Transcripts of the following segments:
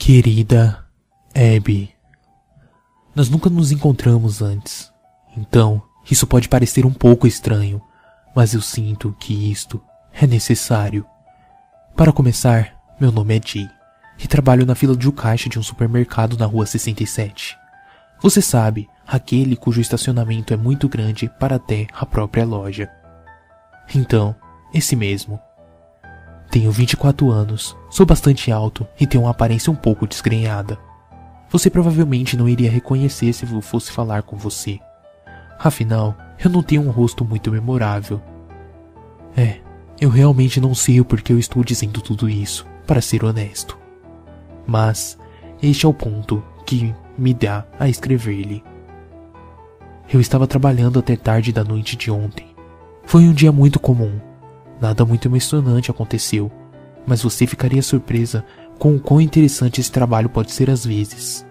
Querida Abby, nós nunca nos encontramos antes, então isso pode parecer um pouco estranho, mas eu sinto que isto é necessário. Para começar, meu nome é Jay e trabalho na fila de caixa de um supermercado na rua 67. Você sabe, aquele cujo estacionamento é muito grande para até a própria loja. Então, esse mesmo. Tenho 24 anos, sou bastante alto e tenho uma aparência um pouco desgrenhada. Você provavelmente não iria reconhecer se eu fosse falar com você. Afinal, eu não tenho um rosto muito memorável. Eu realmente não sei o porquê eu estou dizendo tudo isso, para ser honesto. Mas, este é o ponto que me dá a escrever-lhe. Eu estava trabalhando até tarde da noite de ontem. Foi um dia muito comum. Nada muito emocionante aconteceu, mas você ficaria surpresa com o quão interessante esse trabalho pode ser às vezes.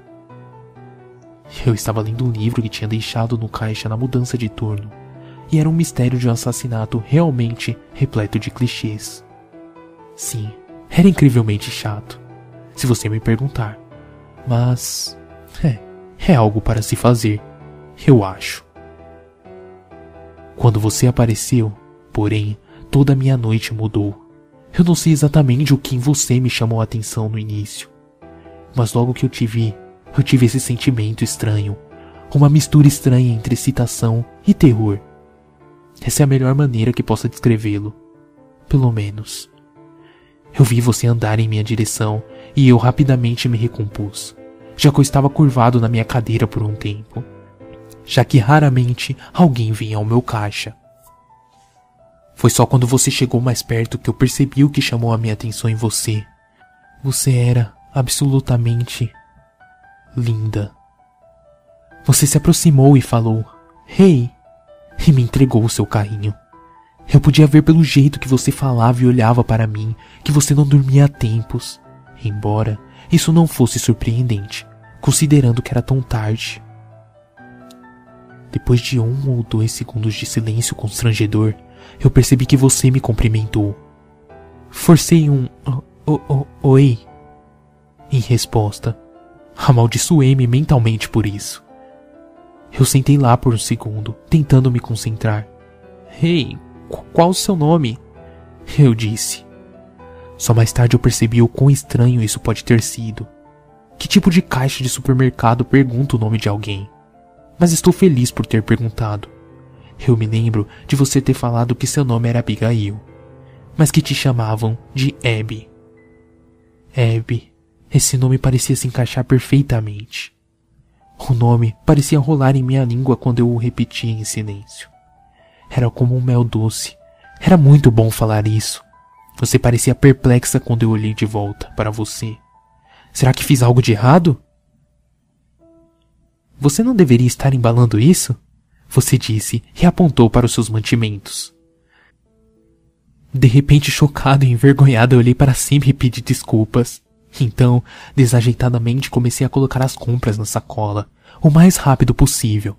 Eu estava lendo um livro que tinha deixado no caixa na mudança de turno, e era um mistério de um assassinato realmente repleto de clichês. Sim, era incrivelmente chato, se você me perguntar, mas é algo para se fazer, eu acho. Quando você apareceu, porém, toda a minha noite mudou. Eu não sei exatamente o que em você me chamou a atenção no início, mas logo que eu tive esse sentimento estranho, uma mistura estranha entre excitação e terror. Essa é a melhor maneira que possa descrevê-lo, pelo menos. Eu vi você andar em minha direção e eu rapidamente me recompus, já que eu estava curvado na minha cadeira por um tempo, já que raramente alguém vinha ao meu caixa. Foi só quando você chegou mais perto que eu percebi o que chamou a minha atenção em você. Você era absolutamente linda. Você se aproximou e falou, "Hey!" e me entregou o seu carrinho. Eu podia ver pelo jeito que você falava e olhava para mim que você não dormia há tempos, embora isso não fosse surpreendente, considerando que era tão tarde. Depois de 1 ou 2 segundos de silêncio constrangedor, eu percebi que você me cumprimentou. Forcei um oi em resposta. Amaldiçoei-me mentalmente por isso. Eu sentei lá por um segundo, tentando me concentrar. Hey, qual o seu nome? Eu disse. Só mais tarde eu percebi o quão estranho isso pode ter sido. Que tipo de caixa de supermercado pergunta o nome de alguém? Mas estou feliz por ter perguntado. Eu me lembro de você ter falado que seu nome era Abigail, mas que te chamavam de Abby. Abby, esse nome parecia se encaixar perfeitamente. O nome parecia rolar em minha língua quando eu o repetia em silêncio. Era como um mel doce. Era muito bom falar isso. Você parecia perplexa quando eu olhei de volta para você. Será que fiz algo de errado? Você não deveria estar embalando isso? Você disse e apontou para os seus mantimentos. De repente, chocado e envergonhado, eu olhei para cima e pedi desculpas. Então, desajeitadamente, comecei a colocar as compras na sacola, o mais rápido possível.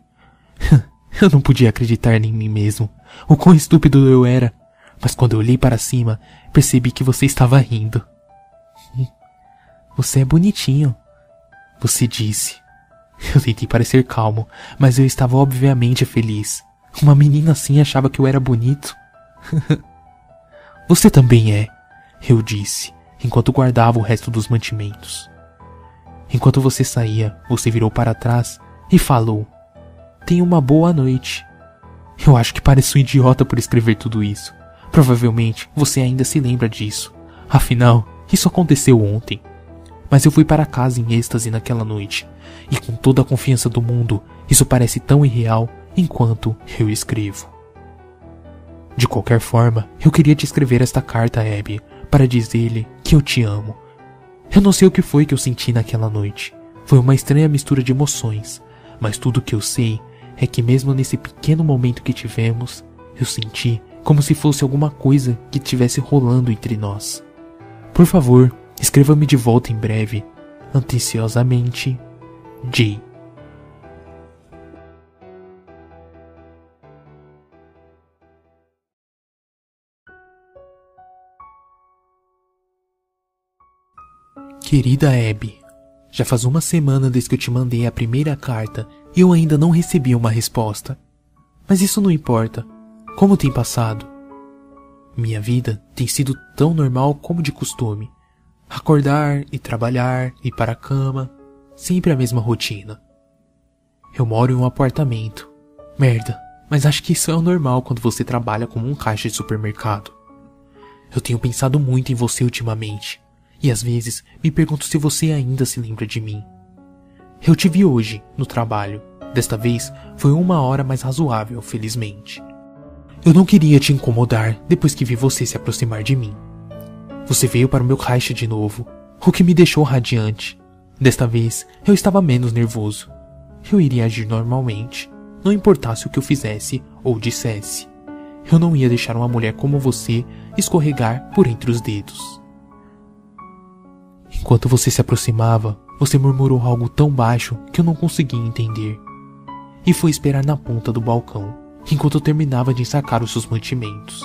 Eu não podia acreditar em mim mesmo, o quão estúpido eu era, mas quando eu olhei para cima, percebi que você estava rindo. Você é bonitinho, você disse. Eu tentei parecer calmo, mas eu estava obviamente feliz. Uma menina assim achava que eu era bonito. Você também é, eu disse, enquanto guardava o resto dos mantimentos. Enquanto você saía, você virou para trás e falou, "Tenha uma boa noite." Eu acho que pareço um idiota por escrever tudo isso. Provavelmente você ainda se lembra disso. Afinal, isso aconteceu ontem. Mas eu fui para casa em êxtase naquela noite, e com toda a confiança do mundo, isso parece tão irreal enquanto eu escrevo. De qualquer forma, eu queria te escrever esta carta, Abby, para dizer-lhe que eu te amo. Eu não sei o que foi que eu senti naquela noite. Foi uma estranha mistura de emoções, mas tudo o que eu sei é que mesmo nesse pequeno momento que tivemos, eu senti como se fosse alguma coisa que estivesse rolando entre nós. Por favor, escreva-me de volta em breve. Atenciosamente, Jay. Querida Abby, Já faz uma semana desde que eu te mandei a primeira carta e eu ainda não recebi uma resposta. Mas isso não importa. Como tem passado? Minha vida tem sido tão normal como de costume. Acordar e trabalhar, ir para a cama, sempre a mesma rotina. Eu moro em um apartamento. Merda, mas acho que isso é o normal quando você trabalha como um caixa de supermercado. Eu tenho pensado muito em você ultimamente, e às vezes me pergunto se você ainda se lembra de mim. Eu te vi hoje, no trabalho. Desta vez foi 1 hora mais razoável, felizmente. Eu não queria te incomodar depois que vi você se aproximar de mim. Você veio para o meu caixa de novo, o que me deixou radiante. Desta vez eu estava menos nervoso. Eu iria agir normalmente, não importasse o que eu fizesse ou dissesse. Eu não ia deixar uma mulher como você escorregar por entre os dedos. Enquanto você se aproximava, você murmurou algo tão baixo que eu não conseguia entender. E foi esperar na ponta do balcão, enquanto eu terminava de ensacar os seus mantimentos.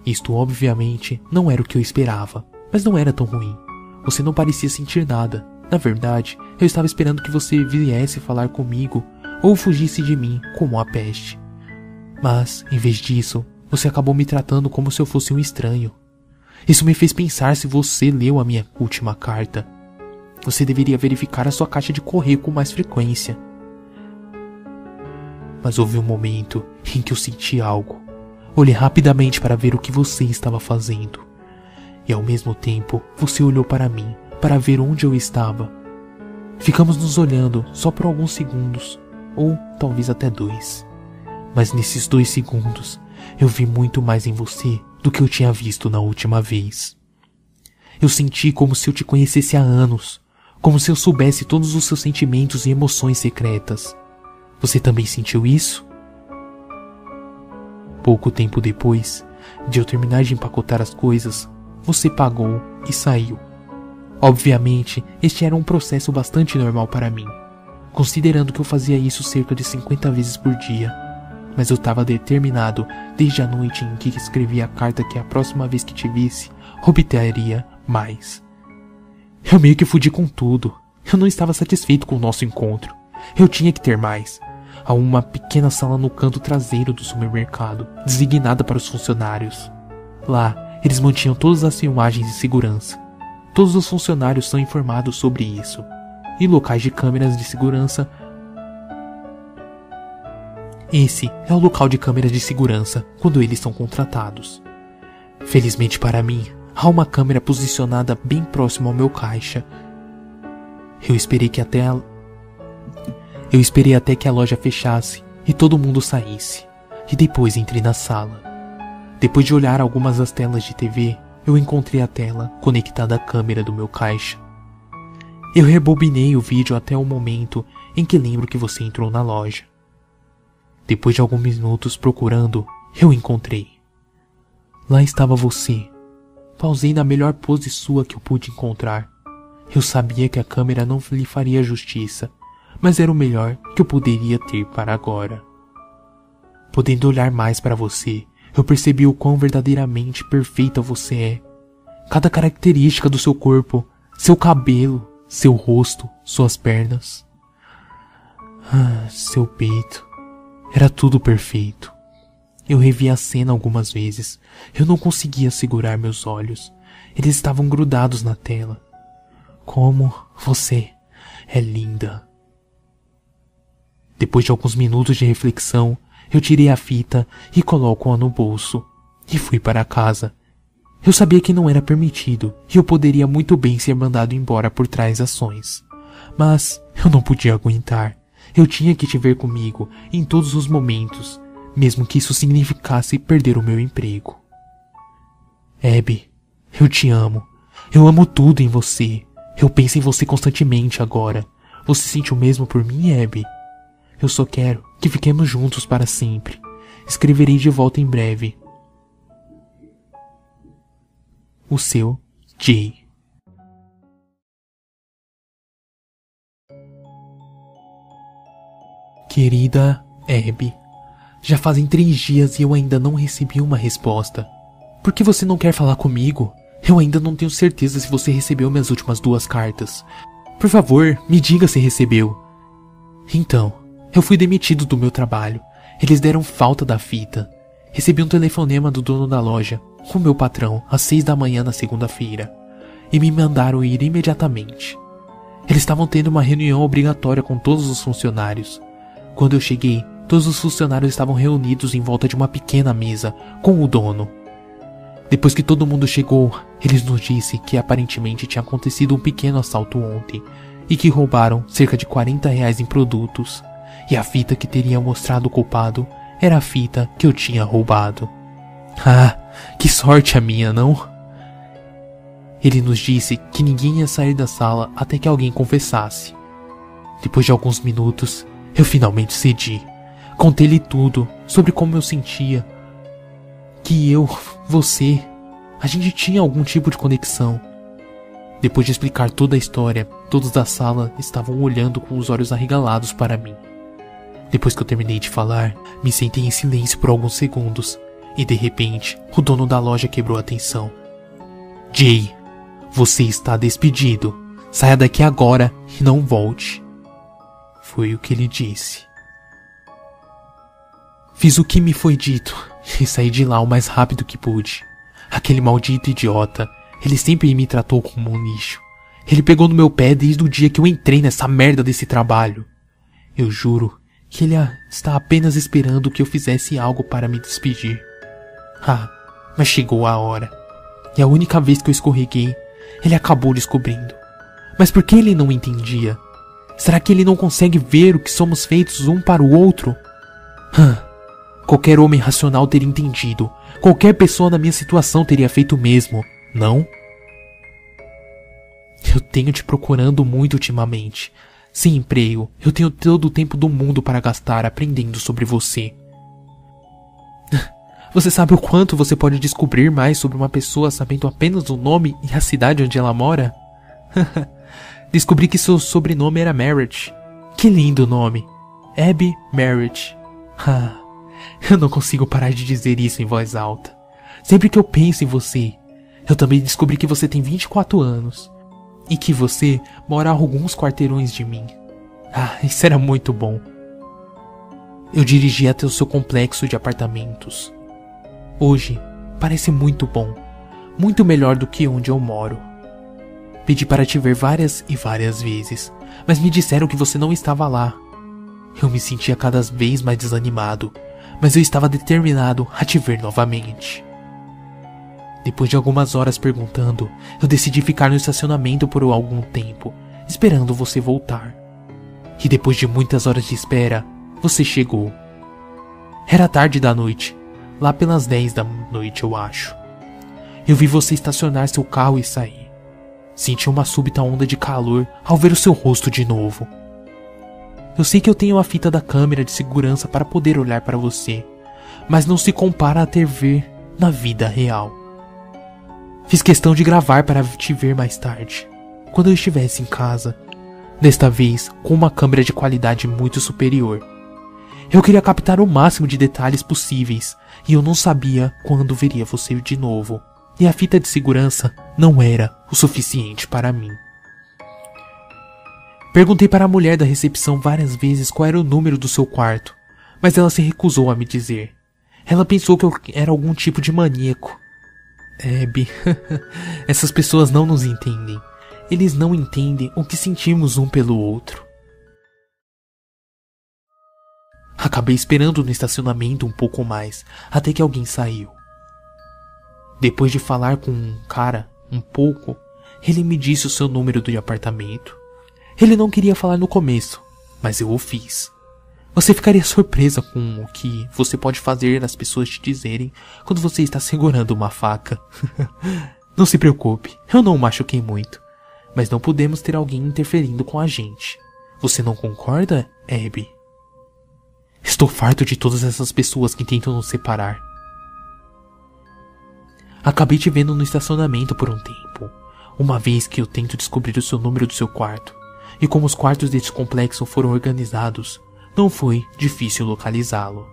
Isto obviamente não era o que eu esperava, mas não era tão ruim. Você não parecia sentir nada. Na verdade, eu estava esperando que você viesse falar comigo ou fugisse de mim como a peste. Mas, em vez disso, você acabou me tratando como se eu fosse um estranho. Isso me fez pensar se você leu a minha última carta. Você deveria verificar a sua caixa de correio com mais frequência. Mas houve um momento em que eu senti algo. Olhei rapidamente para ver o que você estava fazendo. E ao mesmo tempo, você olhou para mim, para ver onde eu estava. Ficamos nos olhando só por alguns segundos, ou talvez até 2. Mas nesses 2 segundos, eu vi muito mais em você do que eu tinha visto na última vez. Eu senti como se eu te conhecesse há anos, como se eu soubesse todos os seus sentimentos e emoções secretas. Você também sentiu isso? Pouco tempo depois de eu terminar de empacotar as coisas, você pagou e saiu. Obviamente, este era um processo bastante normal para mim, considerando que eu fazia isso cerca de 50 vezes por dia. Mas eu estava determinado desde a noite em que escrevi a carta que a próxima vez que te visse, obteria mais. Eu meio que fudi com tudo. Eu não estava satisfeito com o nosso encontro. Eu tinha que ter mais. Há uma pequena sala no canto traseiro do supermercado, designada para os funcionários. Lá, eles mantinham todas as filmagens de segurança. Todos os funcionários são informados sobre isso. E locais de câmeras de segurança. Esse é o local de câmeras de segurança quando eles são contratados. Felizmente para mim, há uma câmera posicionada bem próximo ao meu caixa. Eu esperei até que a loja fechasse e todo mundo saísse. E depois entrei na sala. Depois de olhar algumas das telas de TV, eu encontrei a tela conectada à câmera do meu caixa. Eu rebobinei o vídeo até o momento em que lembro que você entrou na loja. Depois de alguns minutos procurando, eu encontrei. Lá estava você. Pausei na melhor pose sua que eu pude encontrar. Eu sabia que a câmera não lhe faria justiça, mas era o melhor que eu poderia ter para agora. Podendo olhar mais para você, eu percebi o quão verdadeiramente perfeita você é. Cada característica do seu corpo, seu cabelo, seu rosto, suas pernas. Seu peito. Era tudo perfeito. Eu revi a cena algumas vezes. Eu não conseguia segurar meus olhos. Eles estavam grudados na tela. Como você é linda. Depois de alguns minutos de reflexão, eu tirei a fita e coloco-a no bolso. E fui para casa. Eu sabia que não era permitido e eu poderia muito bem ser mandado embora por trás ações. Mas eu não podia aguentar. Eu tinha que te ver comigo em todos os momentos, mesmo que isso significasse perder o meu emprego. Abby, eu te amo. Eu amo tudo em você. Eu penso em você constantemente agora. Você sente o mesmo por mim, Abby? Eu só quero que fiquemos juntos para sempre. Escreverei de volta em breve. O seu Jay. Querida Abby, já fazem 3 dias e eu ainda não recebi uma resposta. Por que você não quer falar comigo? Eu ainda não tenho certeza se você recebeu minhas últimas 2 cartas. Por favor, me diga se recebeu. Então, eu fui demitido do meu trabalho. Eles deram falta da fita. Recebi um telefonema do dono da loja, com meu patrão, às 6 da manhã na segunda-feira, e me mandaram ir imediatamente. Eles estavam tendo uma reunião obrigatória com todos os funcionários. Quando eu cheguei, todos os funcionários estavam reunidos em volta de uma pequena mesa, com o dono. Depois que todo mundo chegou, ele nos disse que aparentemente tinha acontecido um pequeno assalto ontem, e que roubaram cerca de R$40 em produtos, e a fita que teria mostrado o culpado era a fita que eu tinha roubado. Ah, que sorte a minha, não? Ele nos disse que ninguém ia sair da sala até que alguém confessasse. Depois de alguns minutos, eu finalmente cedi. Contei-lhe tudo sobre como eu sentia. Que eu, você, a gente tinha algum tipo de conexão. Depois de explicar toda a história, todos da sala estavam olhando com os olhos arregalados para mim. Depois que eu terminei de falar, me sentei em silêncio por alguns segundos, e de repente, o dono da loja quebrou a atenção. Jay, você está despedido. Saia daqui agora e não volte. Foi o que ele disse. Fiz o que me foi dito e saí de lá o mais rápido que pude. Aquele maldito idiota, ele sempre me tratou como um lixo. Ele pegou no meu pé desde o dia que eu entrei nessa merda desse trabalho. Eu juro que ele está apenas esperando que eu fizesse algo para me despedir. Ah, mas chegou a hora. E a única vez que eu escorreguei, ele acabou descobrindo. Mas por que ele não entendia? Será que ele não consegue ver o que somos feitos um para o outro? Qualquer homem racional teria entendido. Qualquer pessoa na minha situação teria feito o mesmo, não? Eu tenho te procurando muito ultimamente. Sem emprego, eu tenho todo o tempo do mundo para gastar aprendendo sobre você. Você sabe o quanto você pode descobrir mais sobre uma pessoa sabendo apenas o nome e a cidade onde ela mora? Descobri que seu sobrenome era Merritt. Que lindo nome. Abby Merritt. Eu não consigo parar de dizer isso em voz alta. Sempre que eu penso em você, eu também descobri que você tem 24 anos. E que você mora a alguns quarteirões de mim. Isso era muito bom. Eu dirigi até o seu complexo de apartamentos. Hoje, parece muito bom. Muito melhor do que onde eu moro. Pedi para te ver várias e várias vezes, mas me disseram que você não estava lá. Eu me sentia cada vez mais desanimado, mas eu estava determinado a te ver novamente. Depois de algumas horas perguntando, eu decidi ficar no estacionamento por algum tempo, esperando você voltar. E depois de muitas horas de espera, você chegou. Era tarde da noite, lá pelas 10 da noite, eu acho. Eu vi você estacionar seu carro e sair. Senti uma súbita onda de calor ao ver o seu rosto de novo. Eu sei que eu tenho a fita da câmera de segurança para poder olhar para você, mas não se compara a ter ver na vida real. Fiz questão de gravar para te ver mais tarde, quando eu estivesse em casa, desta vez com uma câmera de qualidade muito superior. Eu queria captar o máximo de detalhes possíveis, e eu não sabia quando veria você de novo, e a fita de segurança não era o suficiente para mim. Perguntei para a mulher da recepção várias vezes qual era o número do seu quarto, mas ela se recusou a me dizer. Ela pensou que eu era algum tipo de maníaco. Abby, essas pessoas não nos entendem. Eles não entendem o que sentimos um pelo outro. Acabei esperando no estacionamento um pouco mais, até que alguém saiu. Depois de falar com um cara um pouco, ele me disse o seu número de apartamento. Ele não queria falar no começo, mas eu o fiz. Você ficaria surpresa com o que você pode fazer as pessoas te dizerem quando você está segurando uma faca. Não se preocupe, eu não o machuquei muito, mas não podemos ter alguém interferindo com a gente. Você não concorda, Abby? Estou farto de todas essas pessoas que tentam nos separar. Acabei te vendo no estacionamento por um tempo, uma vez que eu tento descobrir o seu número do seu quarto, e como os quartos desse complexo foram organizados, não foi difícil localizá-lo.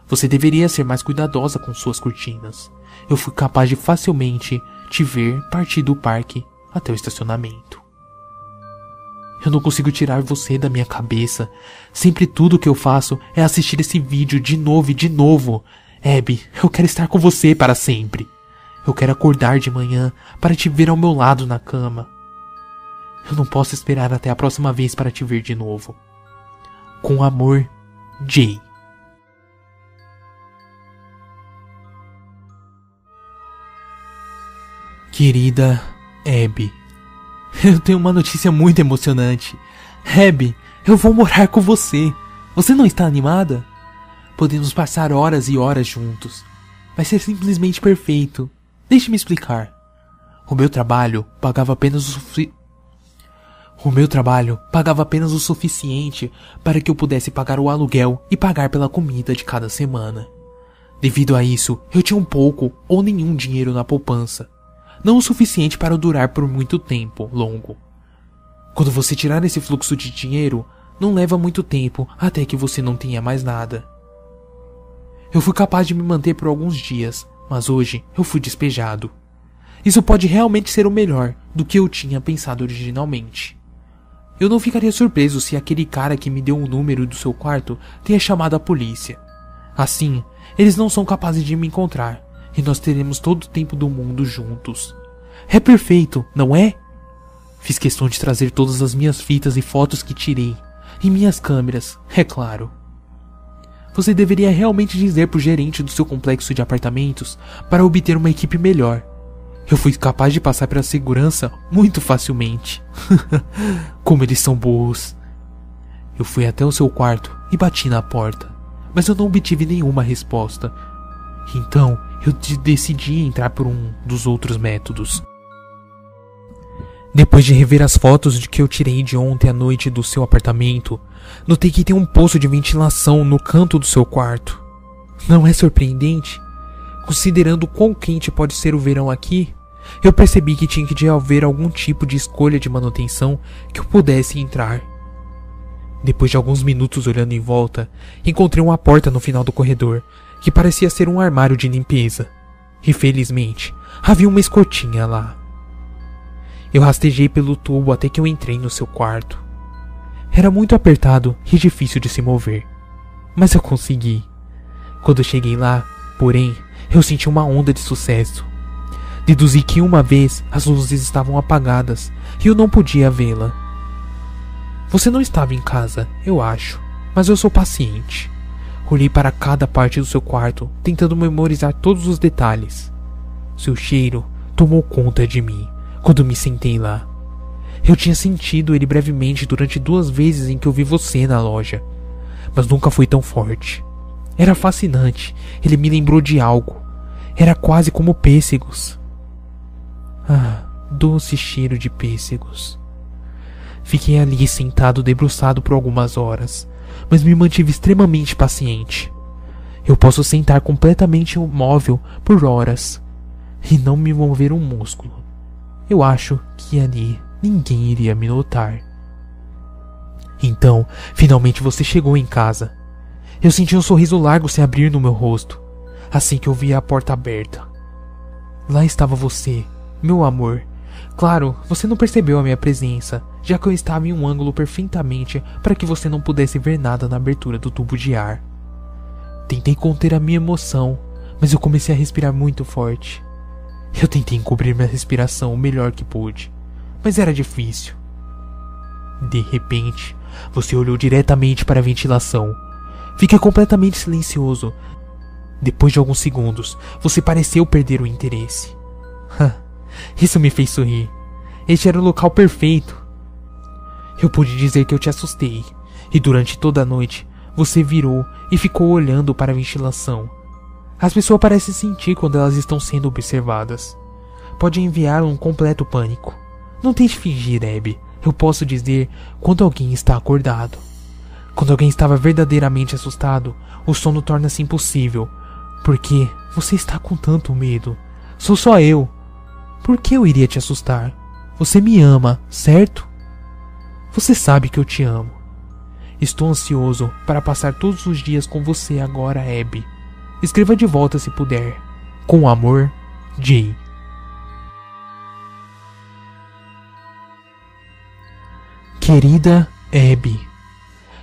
Você deveria ser mais cuidadosa com suas cortinas. Eu fui capaz de facilmente te ver partir do parque até o estacionamento. Eu não consigo tirar você da minha cabeça. Sempre tudo que eu faço é assistir esse vídeo de novo e de novo. Abby, eu quero estar com você para sempre. Eu quero acordar de manhã para te ver ao meu lado na cama. Eu não posso esperar até a próxima vez para te ver de novo. Com amor, Jay. Querida Abby, eu tenho uma notícia muito emocionante. Abby, eu vou morar com você. Você não está animada? Podemos passar horas e horas juntos. Vai ser simplesmente perfeito. Deixe-me explicar. O meu trabalho pagava apenas o suficiente para que eu pudesse pagar o aluguel e pagar pela comida de cada semana. Devido a isso, eu tinha um pouco ou nenhum dinheiro na poupança. Não o suficiente para durar por muito tempo longo. Quando você tirar esse fluxo de dinheiro, não leva muito tempo até que você não tenha mais nada. Eu fui capaz de me manter por alguns dias, mas hoje eu fui despejado. Isso pode realmente ser o melhor do que eu tinha pensado originalmente. Eu não ficaria surpreso se aquele cara que me deu o número do seu quarto tenha chamado a polícia. Assim, eles não são capazes de me encontrar. E nós teremos todo o tempo do mundo juntos. É perfeito, não é? Fiz questão de trazer todas as minhas fitas e fotos que tirei. E minhas câmeras, é claro. Você deveria realmente dizer pro gerente do seu complexo de apartamentos para obter uma equipe melhor. Eu fui capaz de passar pela segurança muito facilmente. Como eles são burros. Eu fui até o seu quarto e bati na porta. Mas eu não obtive nenhuma resposta. Então, eu decidi entrar por um dos outros métodos. Depois de rever as fotos que eu tirei de ontem à noite do seu apartamento, notei que tem um poço de ventilação no canto do seu quarto. Não é surpreendente? Considerando quão quente pode ser o verão aqui, eu percebi que tinha que haver algum tipo de escolha de manutenção que eu pudesse entrar. Depois de alguns minutos olhando em volta, encontrei uma porta no final do corredor, que parecia ser um armário de limpeza. E felizmente, havia uma escotinha lá. Eu rastejei pelo tubo até que eu entrei no seu quarto. Era muito apertado e difícil de se mover, mas eu consegui. Quando eu cheguei lá, porém, eu senti uma onda de sucesso. Deduzi que uma vez as luzes estavam apagadas e eu não podia vê-la. Você não estava em casa, eu acho, mas eu sou paciente. Olhei para cada parte do seu quarto, tentando memorizar todos os detalhes. Seu cheiro tomou conta de mim quando me sentei lá. Eu tinha sentido ele brevemente durante 2 vezes em que eu vi você na loja, mas nunca foi tão forte. Era fascinante, ele me lembrou de algo. Era quase como pêssegos. Ah, doce cheiro de pêssegos. Fiquei ali sentado debruçado por algumas horas, mas me mantive extremamente paciente. Eu posso sentar completamente imóvel por horas e não me mover um músculo. Eu acho que ali ninguém iria me notar. Então, finalmente você chegou em casa. Eu senti um sorriso largo se abrir no meu rosto, assim que eu vi a porta aberta. Lá estava você, meu amor. Claro, você não percebeu a minha presença, já que eu estava em um ângulo perfeitamente para que você não pudesse ver nada na abertura do tubo de ar. Tentei conter a minha emoção, mas eu comecei a respirar muito forte. Eu tentei encobrir minha respiração o melhor que pude, mas era difícil. De repente, você olhou diretamente para a ventilação. Fiquei completamente silencioso. Depois de alguns segundos, você pareceu perder o interesse. Isso me fez sorrir. Este era o local perfeito. Eu pude dizer que eu te assustei, e durante toda a noite, você virou e ficou olhando para a ventilação. As pessoas parecem sentir quando elas estão sendo observadas. Pode enviar um completo pânico. Não tente fingir, Abby. Eu posso dizer quando alguém está acordado. Quando alguém estava verdadeiramente assustado, o sono torna-se impossível. Porque você está com tanto medo. Sou só eu. Por que eu iria te assustar? Você me ama, certo? Você sabe que eu te amo. Estou ansioso para passar todos os dias com você agora, Abby. Escreva de volta se puder. Com amor, Jay. Querida Abby,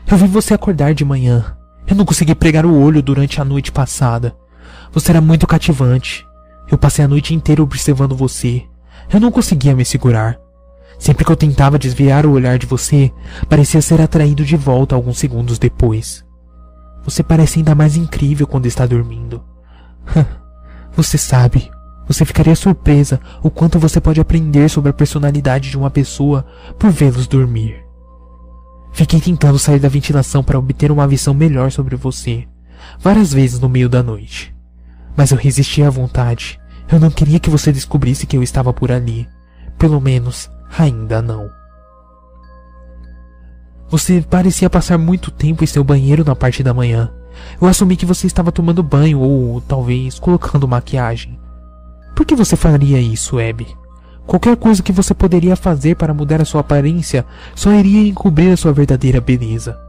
eu vi você acordar de manhã. Eu não consegui pregar o olho durante a noite passada. Você era muito cativante. Eu passei a noite inteira observando você. Eu não conseguia me segurar. Sempre que eu tentava desviar o olhar de você, parecia ser atraído de volta alguns segundos depois. Você parece ainda mais incrível quando está dormindo. Você sabe, você ficaria surpresa o quanto você pode aprender sobre a personalidade de uma pessoa por vê-los dormir. Fiquei tentando sair da ventilação para obter uma visão melhor sobre você, várias vezes no meio da noite. Mas eu resisti à vontade. Eu não queria que você descobrisse que eu estava por ali. Pelo menos, ainda não. Você parecia passar muito tempo em seu banheiro na parte da manhã. Eu assumi que você estava tomando banho ou, talvez, colocando maquiagem. Por que você faria isso, Abby? Qualquer coisa que você poderia fazer para mudar a sua aparência só iria encobrir a sua verdadeira beleza.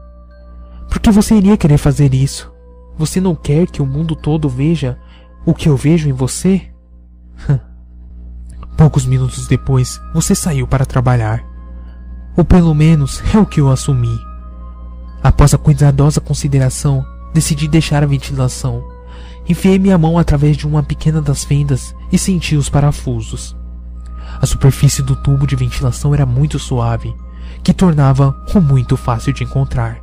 Por que você iria querer fazer isso? Você não quer que o mundo todo veja o que eu vejo em você? Poucos minutos depois, você saiu para trabalhar. Ou pelo menos é o que eu assumi. Após a cuidadosa consideração, decidi deixar a ventilação. Enfiei minha mão através de uma pequena das fendas e senti os parafusos. A superfície do tubo de ventilação era muito suave, que tornava-o muito fácil de encontrar.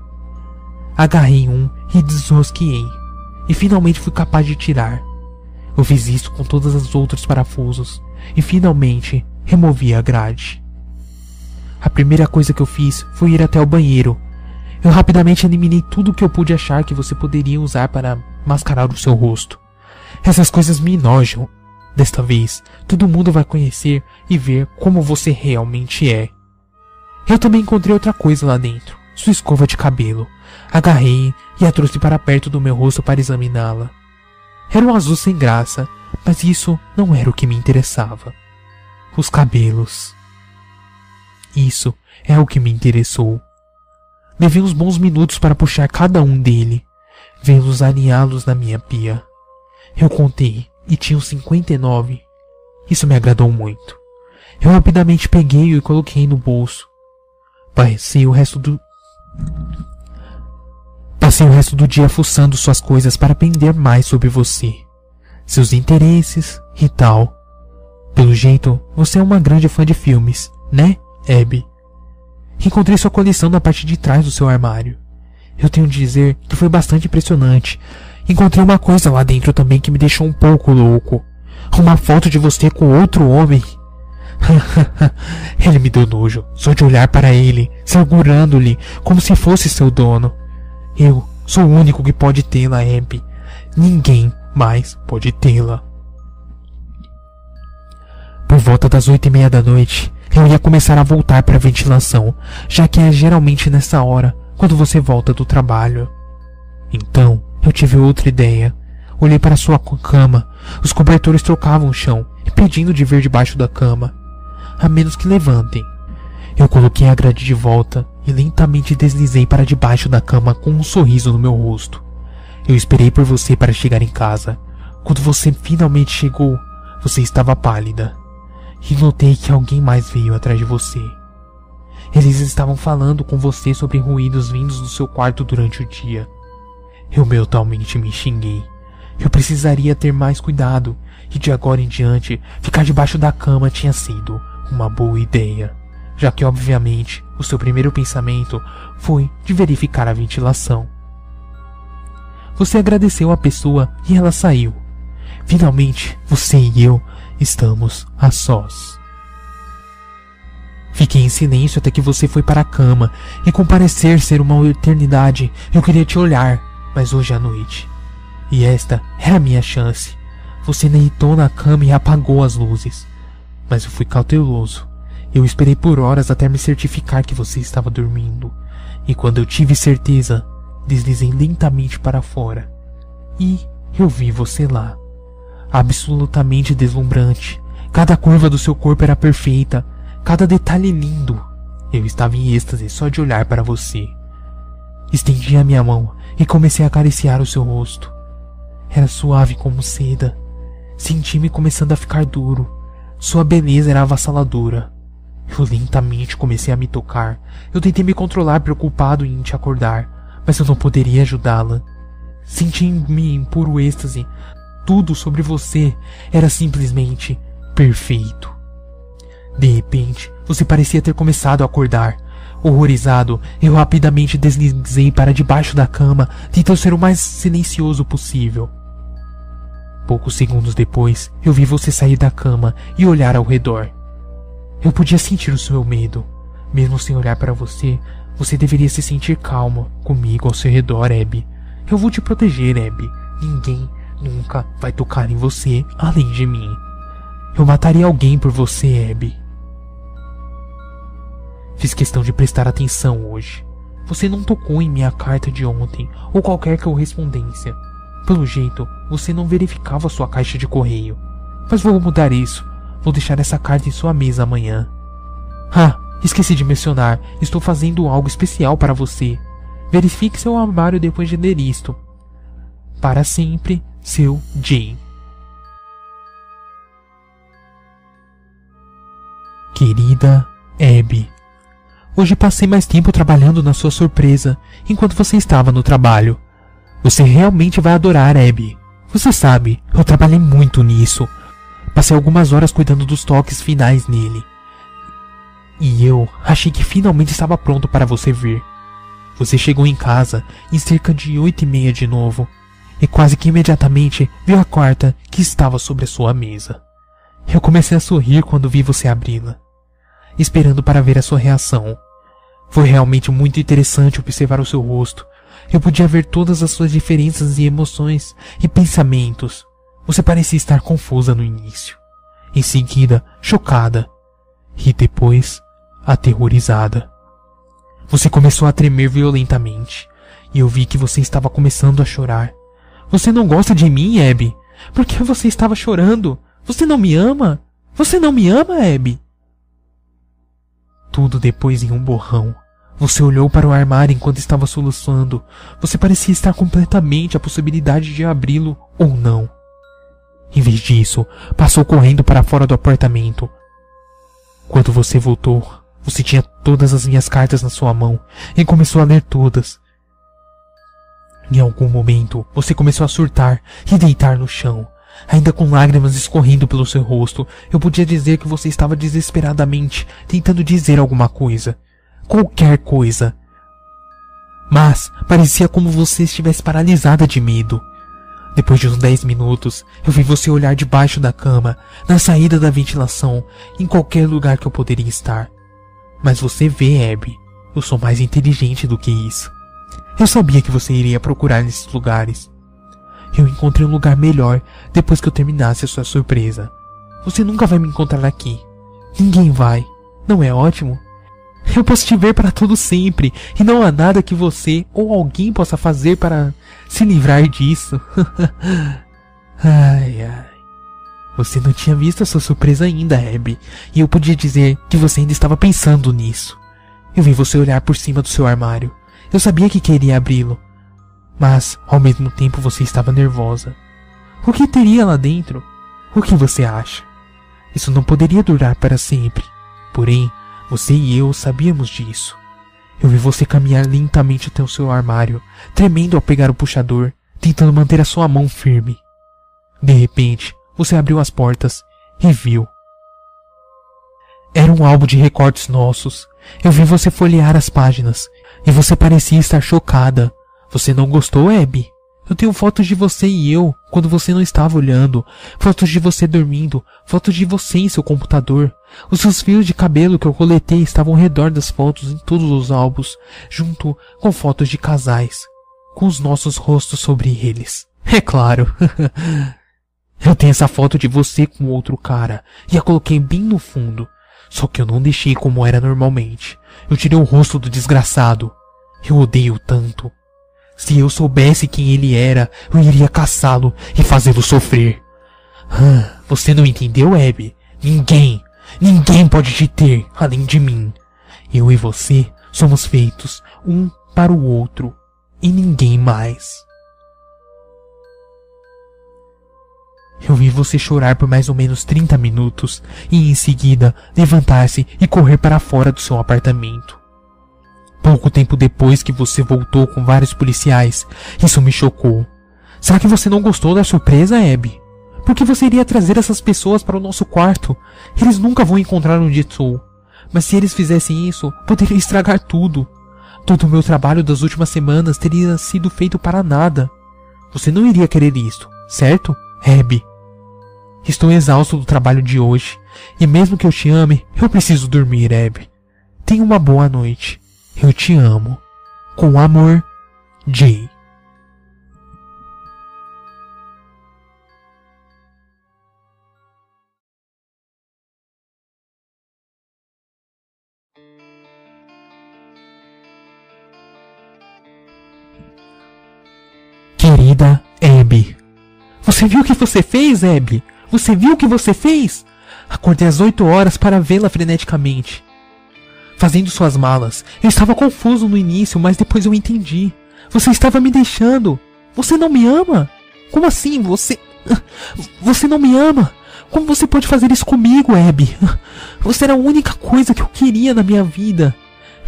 Agarrei um e desrosqueei, e finalmente fui capaz de tirar. Eu fiz isso com todos os outros parafusos, e finalmente removi a grade. A primeira coisa que eu fiz foi ir até o banheiro. Eu rapidamente eliminei tudo o que eu pude achar que você poderia usar para mascarar o seu rosto. Essas coisas me enojam. Desta vez, todo mundo vai conhecer e ver como você realmente é. Eu também encontrei outra coisa lá dentro, sua escova de cabelo. Agarrei e a trouxe para perto do meu rosto para examiná-la. Era um azul sem graça, mas isso não era o que me interessava. Os cabelos. Isso é o que me interessou. Levei uns bons minutos para puxar cada um dele, vê-los alinhá-los na minha pia. Eu contei e tinham 59. Isso me agradou muito. Eu rapidamente peguei-o e coloquei no bolso. Passei o resto do dia fuçando suas coisas para aprender mais sobre você, seus interesses e tal. Pelo jeito, você é uma grande fã de filmes, né, Abby? Encontrei sua coleção na parte de trás do seu armário. Eu tenho de dizer que foi bastante impressionante. Encontrei uma coisa lá dentro também que me deixou um pouco louco. Uma foto de você com outro homem. Ele me deu nojo, só de olhar para ele, segurando-lhe como se fosse seu dono. Eu sou o único que pode tê-la, Abby. Ninguém mais pode tê-la. Por volta das 8:30 da noite, eu ia começar a voltar para a ventilação, já que é geralmente nessa hora, quando você volta do trabalho. Então, eu tive outra ideia. Olhei para sua cama. Os cobertores trocavam o chão, impedindo de ver debaixo da cama, a menos que levantem. Eu coloquei a grade de volta e lentamente deslizei para debaixo da cama com um sorriso no meu rosto. Eu esperei por você para chegar em casa. Quando você finalmente chegou, você estava pálida. E notei que alguém mais veio atrás de você. Eles estavam falando com você sobre ruídos vindos do seu quarto durante o dia. Eu mentalmente me xinguei. Eu precisaria ter mais cuidado, e de agora em diante, ficar debaixo da cama tinha sido uma boa ideia, já que obviamente o seu primeiro pensamento foi de verificar a ventilação. Você agradeceu à pessoa e ela saiu. Finalmente, você e eu estamos a sós. Fiquei em silêncio até que você foi para a cama, e com parecer ser uma eternidade, eu queria te olhar, mas hoje à noite. E esta era a minha chance. Você deitou na cama e apagou as luzes. Mas eu fui cauteloso. Eu esperei por horas até me certificar que você estava dormindo. E quando eu tive certeza, deslizei lentamente para fora. E eu vi você lá. Absolutamente deslumbrante. Cada curva do seu corpo era perfeita. Cada detalhe lindo. Eu estava em êxtase só de olhar para você. Estendi a minha mão e comecei a acariciar o seu rosto. Era suave como seda. Senti-me começando a ficar duro. Sua beleza era avassaladora. Eu lentamente comecei a me tocar. Eu tentei me controlar, preocupado em te acordar, mas eu não poderia ajudá-la. Senti-me em puro êxtase. Tudo sobre você era simplesmente perfeito. De repente, você parecia ter começado a acordar. Horrorizado, eu rapidamente deslizei para debaixo da cama, tentando ser o mais silencioso possível. Poucos segundos depois, eu vi você sair da cama e olhar ao redor. Eu podia sentir o seu medo. Mesmo sem olhar para você, você deveria se sentir calma comigo ao seu redor, Abby. Eu vou te proteger, Abby. Ninguém nunca vai tocar em você além de mim. Eu mataria alguém por você, Abby. Fiz questão de prestar atenção hoje. Você não tocou em minha carta de ontem ou qualquer correspondência. Pelo jeito, você não verificava sua caixa de correio. Mas vou mudar isso. Vou deixar essa carta em sua mesa amanhã. Ah, esqueci de mencionar. Estou fazendo algo especial para você. Verifique seu armário depois de ler isto. Para sempre, seu Jay. Querida Abby, hoje passei mais tempo trabalhando na sua surpresa enquanto você estava no trabalho. Você realmente vai adorar, Abby. Você sabe, eu trabalhei muito nisso. Passei algumas horas cuidando dos toques finais nele. E eu achei que finalmente estava pronto para você vir. Você chegou em casa em cerca de 8h30 de novo. E quase que imediatamente viu a carta que estava sobre a sua mesa. Eu comecei a sorrir quando vi você abri-la, esperando para ver a sua reação. Foi realmente muito interessante observar o seu rosto. Eu podia ver todas as suas diferenças e emoções e pensamentos. Você parecia estar confusa no início, em seguida chocada e depois aterrorizada. Você começou a tremer violentamente e eu vi que você estava começando a chorar. Você não gosta de mim, Abby? Por que você estava chorando? Você não me ama? Você não me ama, Abby? Tudo depois em um borrão. Você olhou para o armário enquanto estava soluçando. Você parecia estar completamente a possibilidade de abri-lo ou não. Em vez disso, passou correndo para fora do apartamento. Quando você voltou, você tinha todas as minhas cartas na sua mão e começou a ler todas. Em algum momento, você começou a surtar e deitar no chão. Ainda com lágrimas escorrendo pelo seu rosto, eu podia dizer que você estava desesperadamente tentando dizer alguma coisa. Qualquer coisa. Mas parecia como você estivesse paralisada de medo. Depois de uns 10 minutos, eu vi você olhar debaixo da cama, na saída da ventilação, em qualquer lugar que eu poderia estar. Mas você vê, Abby, eu sou mais inteligente do que isso. Eu sabia que você iria procurar nesses lugares. Eu encontrei um lugar melhor depois que eu terminasse a sua surpresa. Você nunca vai me encontrar aqui. Ninguém vai. Não é ótimo? Eu posso te ver para todo sempre, e não há nada que você ou alguém possa fazer para se livrar disso. Ai, ai. Você não tinha visto a sua surpresa ainda, Abby, e eu podia dizer que você ainda estava pensando nisso. Eu vi você olhar por cima do seu armário. Eu sabia que queria abri-lo, mas ao mesmo tempo você estava nervosa. O que teria lá dentro? O que você acha? Isso não poderia durar para sempre. Porém, você e eu sabíamos disso. Eu vi você caminhar lentamente até o seu armário, tremendo ao pegar o puxador, tentando manter a sua mão firme. De repente, você abriu as portas e viu. Era um álbum de recortes nossos. Eu vi você folhear as páginas, e você parecia estar chocada. Você não gostou, Abby? Eu tenho fotos de você e eu, quando você não estava olhando. Fotos de você dormindo. Fotos de você em seu computador. Os seus fios de cabelo que eu coletei estavam ao redor das fotos em todos os álbuns, junto com fotos de casais, com os nossos rostos sobre eles. É claro. Eu tenho essa foto de você com outro cara, e a coloquei bem no fundo. Só que eu não deixei como era normalmente. Eu tirei o rosto do desgraçado. Eu odeio tanto. Se eu soubesse quem ele era, eu iria caçá-lo e fazê-lo sofrer. Você não entendeu, Abby? Ninguém pode te ter, além de mim. Eu e você somos feitos um para o outro, e ninguém mais. Eu vi você chorar por mais ou menos 30 minutos e em seguida levantar-se e correr para fora do seu apartamento. Pouco tempo depois que você voltou com vários policiais, isso me chocou. Será que você não gostou da surpresa, Abby? Por que você iria trazer essas pessoas para o nosso quarto? Eles nunca vão encontrar onde estou. Mas se eles fizessem isso, poderiam estragar tudo. Todo o meu trabalho das últimas semanas teria sido feito para nada. Você não iria querer isto, certo, Abby? Estou exausto do trabalho de hoje. E mesmo que eu te ame, eu preciso dormir, Abby. Tenha uma boa noite. Eu te amo. Com amor, Jay. Querida Abby. Você viu o que você fez, Abby? Você viu o que você fez? Acordei às 8 horas para vê-la freneticamente. Fazendo suas malas. Eu estava confuso no início, mas depois eu entendi. Você estava me deixando. Você não me ama? Como assim? Você não me ama? Como você pode fazer isso comigo, Abby? Você era a única coisa que eu queria na minha vida.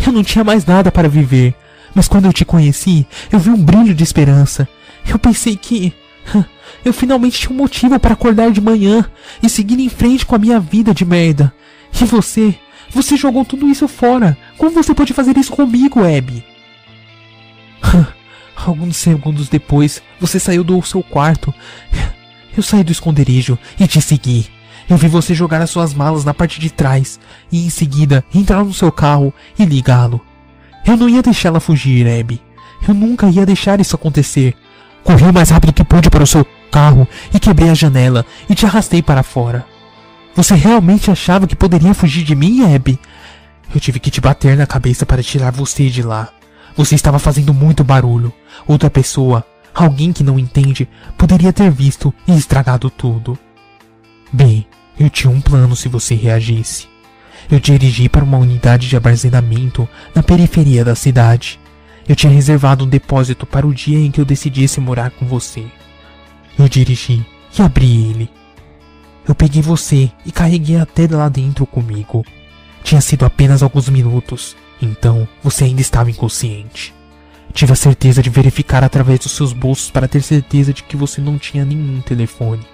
Eu não tinha mais nada para viver. Mas quando eu te conheci, eu vi um brilho de esperança. Eu pensei que... eu finalmente tinha um motivo para acordar de manhã e seguir em frente com a minha vida de merda. E você... Você jogou tudo isso fora. Como você pode fazer isso comigo, Abby? Alguns segundos depois, você saiu do seu quarto. Eu saí do esconderijo e te segui. Eu vi você jogar as suas malas na parte de trás e em seguida entrar no seu carro e ligá-lo. Eu não ia deixá-la fugir, Abby. Eu nunca ia deixar isso acontecer. Corri o mais rápido que pude para o seu carro e quebrei a janela e te arrastei para fora. Você realmente achava que poderia fugir de mim, Abby? Eu tive que te bater na cabeça para tirar você de lá. Você estava fazendo muito barulho. Outra pessoa, alguém que não entende, poderia ter visto e estragado tudo. Bem, eu tinha um plano se você reagisse. Eu dirigi para uma unidade de armazenamento na periferia da cidade. Eu tinha reservado um depósito para o dia em que eu decidisse morar com você. Eu dirigi e abri ele. Eu peguei você e carreguei até lá dentro comigo. Tinha sido apenas alguns minutos, então você ainda estava inconsciente. Tive a certeza de verificar através dos seus bolsos para ter certeza de que você não tinha nenhum telefone.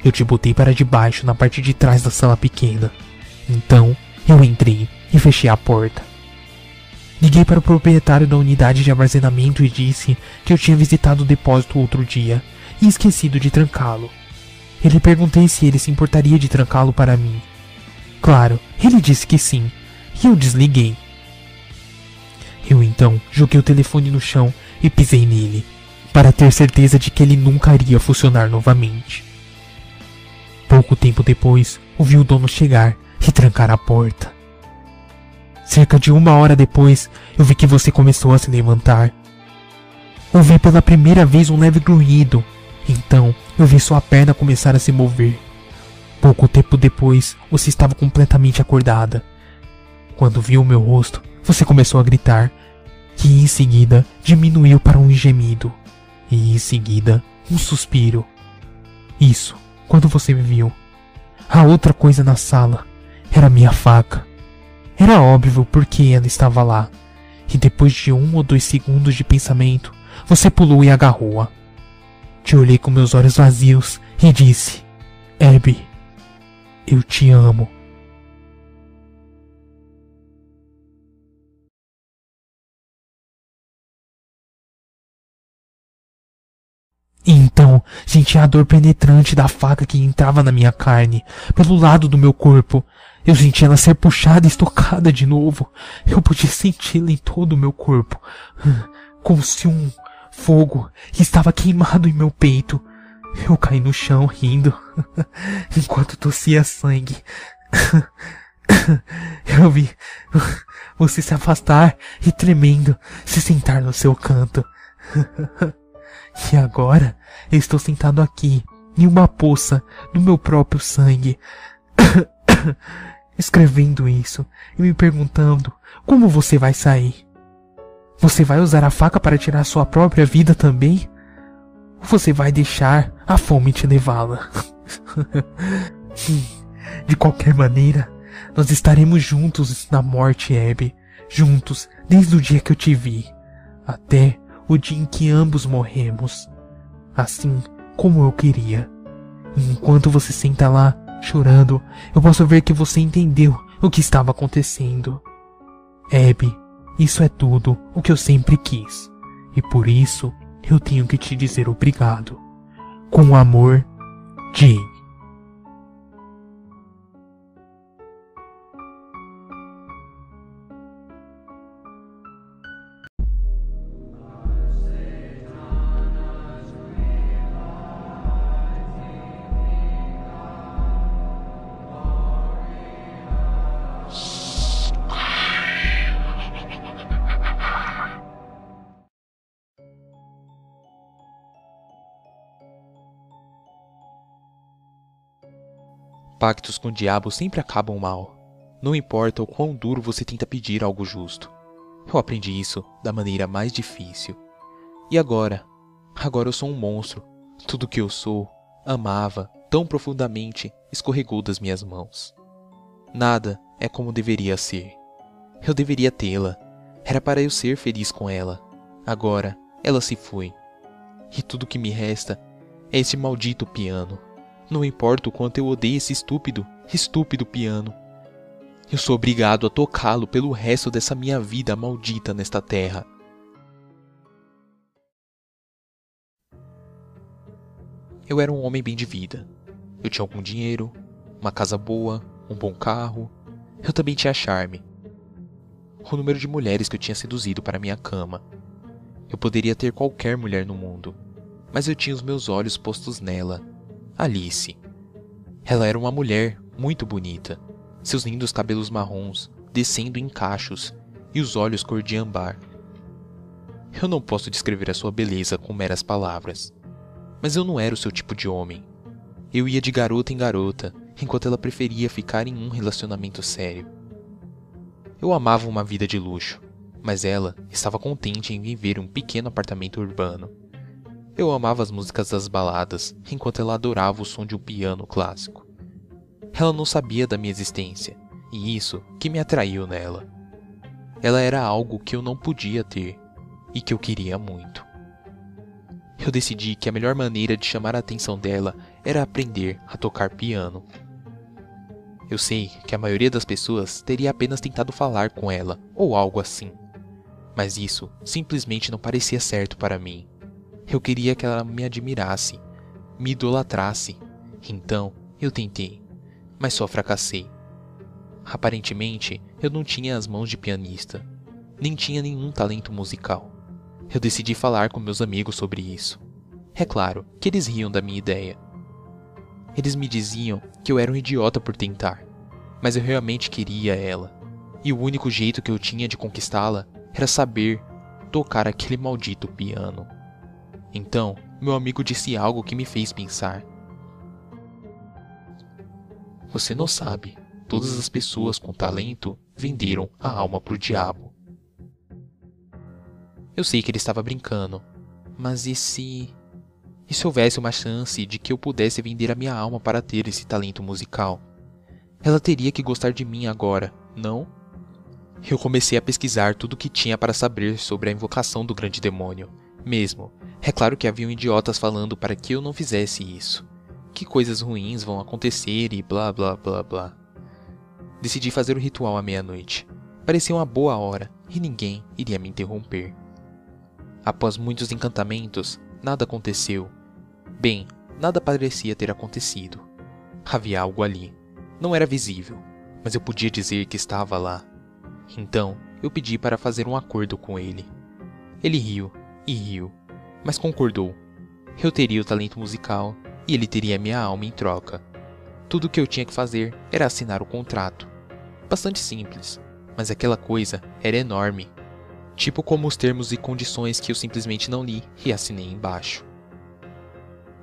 Eu te botei para debaixo na parte de trás da sala pequena. Então, eu entrei e fechei a porta. Liguei para o proprietário da unidade de armazenamento e disse que eu tinha visitado o depósito outro dia e esquecido de trancá-lo. Eu lhe perguntei se ele se importaria de trancá-lo para mim. Claro, ele disse que sim, e eu desliguei. Eu então joguei o telefone no chão e pisei nele, para ter certeza de que ele nunca iria funcionar novamente. Pouco tempo depois, ouvi o dono chegar e trancar a porta. Cerca de 1 hora depois, eu vi que você começou a se levantar. Ouvi pela primeira vez um leve grunhido. Então, eu vi sua perna começar a se mover. Pouco tempo depois, você estava completamente acordada. Quando viu o meu rosto, você começou a gritar, que em seguida diminuiu para um gemido, e em seguida um suspiro. Isso, quando você me viu. A outra coisa na sala era minha faca. Era óbvio porque ela estava lá, e depois de 1 ou 2 segundos de pensamento, você pulou e agarrou-a. Te olhei com meus olhos vazios e disse: Abby, eu te amo. E então, senti a dor penetrante da faca que entrava na minha carne, pelo lado do meu corpo. Eu senti ela ser puxada e estocada de novo. Eu podia senti-la em todo o meu corpo, como se um fogo estava queimado em meu peito. Eu caí no chão rindo, enquanto tossia sangue. Eu vi você se afastar e tremendo, se sentar no seu canto. E agora eu estou sentado aqui, em uma poça do meu próprio sangue, escrevendo isso e me perguntando como você vai sair. Você vai usar a faca para tirar sua própria vida também? ou você vai deixar a fome te levá-la. De qualquer maneira, nós estaremos juntos na morte, Abby. Juntos, desde o dia que eu te vi, até o dia em que ambos morremos. Assim como eu queria. E enquanto você senta lá, chorando, eu posso ver que você entendeu o que estava acontecendo. Abby, isso é tudo o que eu sempre quis. E por isso, eu tenho que te dizer obrigado. Com amor, Jane. Pactos com o diabo sempre acabam mal. Não importa o quão duro você tenta pedir algo justo. Eu aprendi isso da maneira mais difícil. E agora? Agora eu sou um monstro. Tudo que eu sou, amava, tão profundamente, escorregou das minhas mãos. Nada é como deveria ser. Eu deveria tê-la. Era para eu ser feliz com ela. Agora, ela se foi. E tudo que me resta é esse maldito piano. Não importa o quanto eu odeio esse estúpido piano. Eu sou obrigado a tocá-lo pelo resto dessa minha vida maldita nesta terra. Eu era um homem bem de vida. Eu tinha algum dinheiro, uma casa boa, um bom carro. Eu também tinha charme. O número de mulheres que eu tinha seduzido para minha cama. Eu poderia ter qualquer mulher no mundo, mas eu tinha os meus olhos postos nela. Alice. Ela era uma mulher muito bonita, seus lindos cabelos marrons descendo em cachos e os olhos cor de âmbar. Eu não posso descrever a sua beleza com meras palavras, mas eu não era o seu tipo de homem. Eu ia de garota em garota, enquanto ela preferia ficar em um relacionamento sério. Eu amava uma vida de luxo, mas ela estava contente em viver em um pequeno apartamento urbano. Eu amava as músicas das baladas, enquanto ela adorava o som de um piano clássico. Ela não sabia da minha existência, e isso que me atraiu nela. Ela era algo que eu não podia ter, e que eu queria muito. Eu decidi que a melhor maneira de chamar a atenção dela era aprender a tocar piano. Eu sei que a maioria das pessoas teria apenas tentado falar com ela, ou algo assim. Mas isso simplesmente não parecia certo para mim. Eu queria que ela me admirasse, me idolatrasse. Então, eu tentei, mas só fracassei. Aparentemente, eu não tinha as mãos de pianista, nem tinha nenhum talento musical. Eu decidi falar com meus amigos sobre isso. É claro que eles riam da minha ideia. Eles me diziam que eu era um idiota por tentar, mas eu realmente queria ela. E o único jeito que eu tinha de conquistá-la era saber tocar aquele maldito piano. Então, meu amigo disse algo que me fez pensar. Você não sabe, todas as pessoas com talento venderam a alma pro diabo. Eu sei que ele estava brincando, mas e se houvesse uma chance de que eu pudesse vender a minha alma para ter esse talento musical? Ela teria que gostar de mim agora, não? Eu comecei a pesquisar tudo o que tinha para saber sobre a invocação do grande demônio. Mesmo, é claro que haviam idiotas falando para que eu não fizesse isso. Que coisas ruins vão acontecer e blá blá blá blá. Decidi fazer o ritual à meia-noite. Parecia uma boa hora e ninguém iria me interromper. Após muitos encantamentos, nada aconteceu. Bem, nada parecia ter acontecido. Havia algo ali. Não era visível, mas eu podia dizer que estava lá. Então, eu pedi para fazer um acordo com ele. Ele riu e riu, mas concordou. Eu teria o talento musical e ele teria minha alma em troca. Tudo o que eu tinha que fazer era assinar o contrato. Bastante simples, mas aquela coisa era enorme. Tipo como os termos e condições que eu simplesmente não li e assinei embaixo.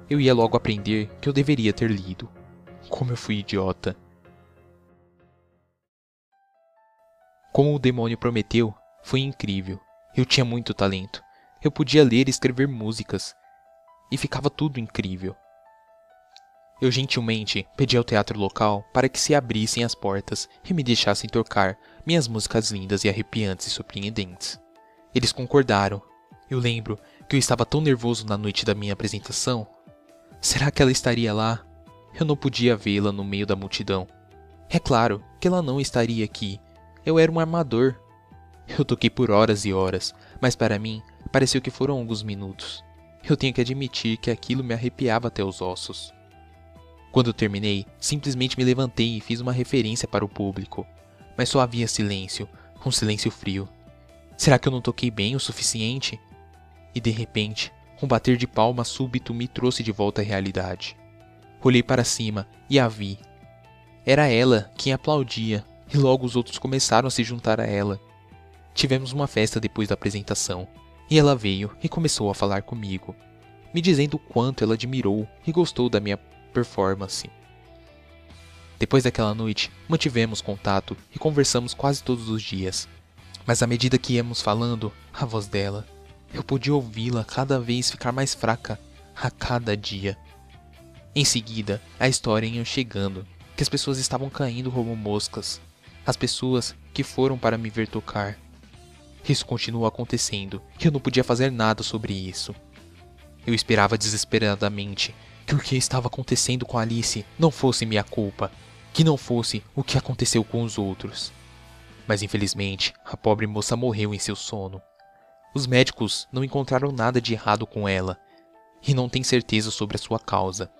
Eu ia logo aprender que eu deveria ter lido. Como eu fui idiota. Como o demônio prometeu, foi incrível. Eu tinha muito talento. Eu podia ler e escrever músicas. e ficava tudo incrível. Eu gentilmente pedi ao teatro local para que se abrissem as portas e me deixassem tocar minhas músicas lindas e arrepiantes e surpreendentes. Eles concordaram. Eu lembro que eu estava tão nervoso na noite da minha apresentação. Será que ela estaria lá? Eu não podia vê-la no meio da multidão. É claro que ela não estaria aqui. Eu era um armador. Eu toquei por horas e horas, mas para mim pareceu que foram alguns minutos. Eu tenho que admitir que aquilo me arrepiava até os ossos. Quando eu terminei, simplesmente me levantei e fiz uma referência para o público. Mas só havia silêncio, um silêncio frio. Será que eu não toquei bem o suficiente? E de repente, um bater de palmas súbito me trouxe de volta à realidade. Olhei para cima e a vi. Era ela quem aplaudia, e logo os outros começaram a se juntar a ela. Tivemos uma festa depois da apresentação, e ela veio e começou a falar comigo, me dizendo o quanto ela admirou e gostou da minha performance. Depois daquela noite, mantivemos contato e conversamos quase todos os dias. Mas à medida que íamos falando, a voz dela, eu podia ouvi-la cada vez ficar mais fraca, a cada dia. Em seguida, a história ia chegando, que as pessoas estavam caindo como moscas. As pessoas que foram para me ver tocar. Isso continuou acontecendo, e eu não podia fazer nada sobre isso. Eu esperava desesperadamente que o que estava acontecendo com Alice não fosse minha culpa, que não fosse o que aconteceu com os outros. Mas infelizmente, a pobre moça morreu em seu sono. Os médicos não encontraram nada de errado com ela, e não têm certeza sobre a sua causa.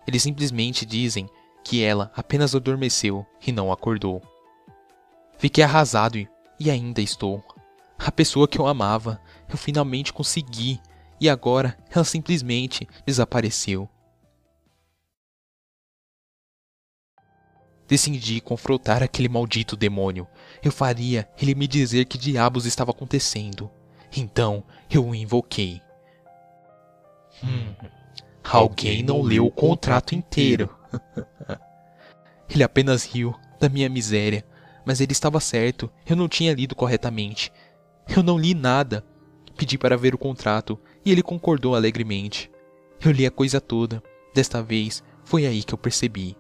Eles simplesmente dizem que ela apenas adormeceu e não acordou. Fiquei arrasado e ainda estou. A pessoa que eu amava, eu finalmente consegui, e agora ela simplesmente desapareceu. Decidi confrontar aquele maldito demônio. Eu faria ele me dizer que diabos estava acontecendo. Então eu o invoquei. Alguém não leu o contrato inteiro. Ele apenas riu da minha miséria, mas ele estava certo, eu não tinha lido corretamente. Eu não li nada. Pedi para ver o contrato e ele concordou alegremente. Eu li a coisa toda. Desta vez, foi aí que eu percebi.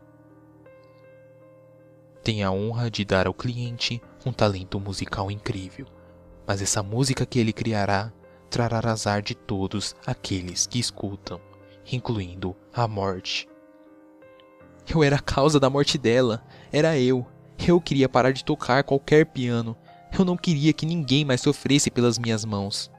Tem a honra de dar ao cliente um talento musical incrível, mas essa música que ele criará trará azar de todos aqueles que escutam, incluindo a morte. Eu era a causa da morte dela. Era eu. Eu queria parar de tocar qualquer piano. Eu não queria que ninguém mais sofresse pelas minhas mãos.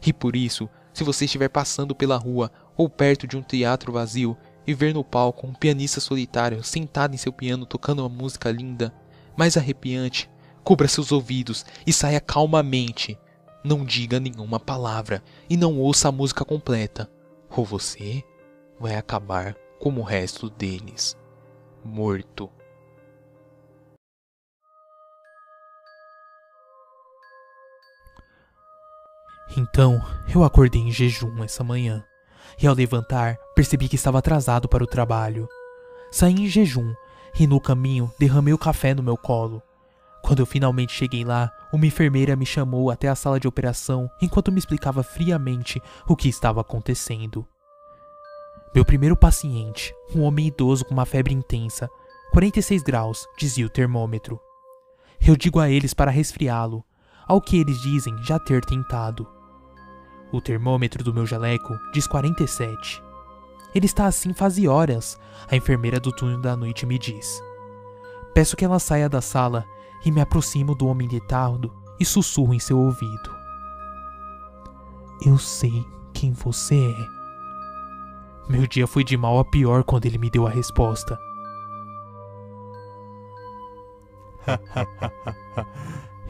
E por isso, se você estiver passando pela rua ou perto de um teatro vazio e ver no palco um pianista solitário sentado em seu piano tocando uma música linda, mais arrepiante, cubra seus ouvidos e saia calmamente. Não diga nenhuma palavra e não ouça a música completa, ou você vai acabar como o resto deles, morto. Então, eu acordei em jejum essa manhã, e ao levantar, percebi que estava atrasado para o trabalho. Saí em jejum, e no caminho derramei o café no meu colo. Quando eu finalmente cheguei lá, uma enfermeira me chamou até a sala de operação enquanto me explicava friamente o que estava acontecendo. Meu primeiro paciente, um homem idoso com uma febre intensa, 46 graus, dizia o termômetro. Eu digo a eles para resfriá-lo, ao que eles dizem já ter tentado. O termômetro do meu jaleco diz 47. Ele está assim faz horas, a enfermeira do turno da noite me diz. Peço que ela saia da sala e me aproximo do homem deitado e sussurro em seu ouvido. Eu sei quem você é. Meu dia foi de mal a pior quando ele me deu a resposta.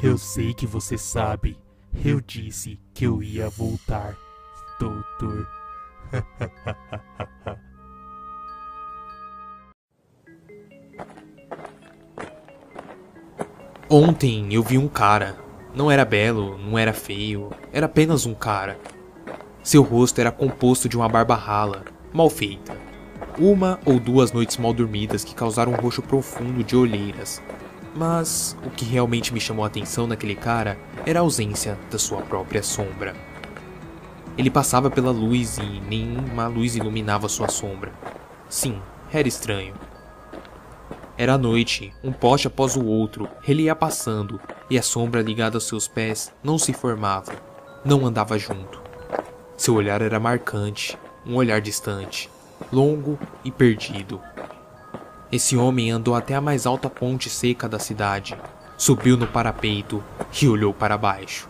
Eu sei que você sabe. Eu disse que eu ia voltar, doutor. Ontem eu vi um cara. Não era belo, não era feio, era apenas um cara. Seu rosto era composto de uma barba rala, mal feita. Uma ou duas noites mal dormidas que causaram um roxo profundo de olheiras. Mas o que realmente me chamou a atenção naquele cara era a ausência da sua própria sombra. Ele passava pela luz e nenhuma luz iluminava sua sombra. Sim, era estranho. Era noite, um poste após o outro, ele ia passando, e a sombra ligada aos seus pés não se formava, não andava junto. Seu olhar era marcante, um olhar distante, longo e perdido. Esse homem andou até a mais alta ponte seca da cidade, subiu no parapeito e olhou para baixo.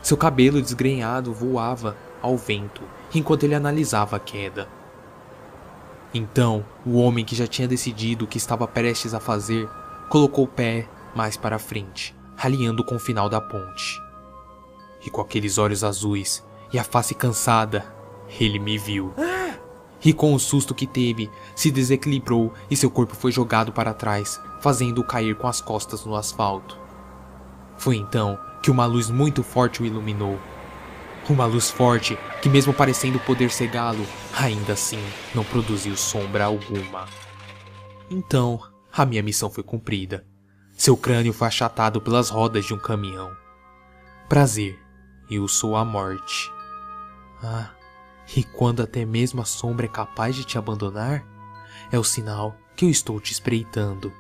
Seu cabelo desgrenhado voava ao vento enquanto ele analisava a queda. Então, o homem que já tinha decidido o que estava prestes a fazer, colocou o pé mais para frente, alinhando com o final da ponte. E com aqueles olhos azuis e a face cansada, ele me viu. E com o susto que teve, se desequilibrou e seu corpo foi jogado para trás, fazendo-o cair com as costas no asfalto. Foi então que uma luz muito forte o iluminou. Uma luz forte que, mesmo parecendo poder cegá-lo, ainda assim não produziu sombra alguma. Então, a minha missão foi cumprida. Seu crânio foi achatado pelas rodas de um caminhão. Prazer, eu sou a morte. Ah, e quando até mesmo a sombra é capaz de te abandonar, é o sinal que eu estou te espreitando.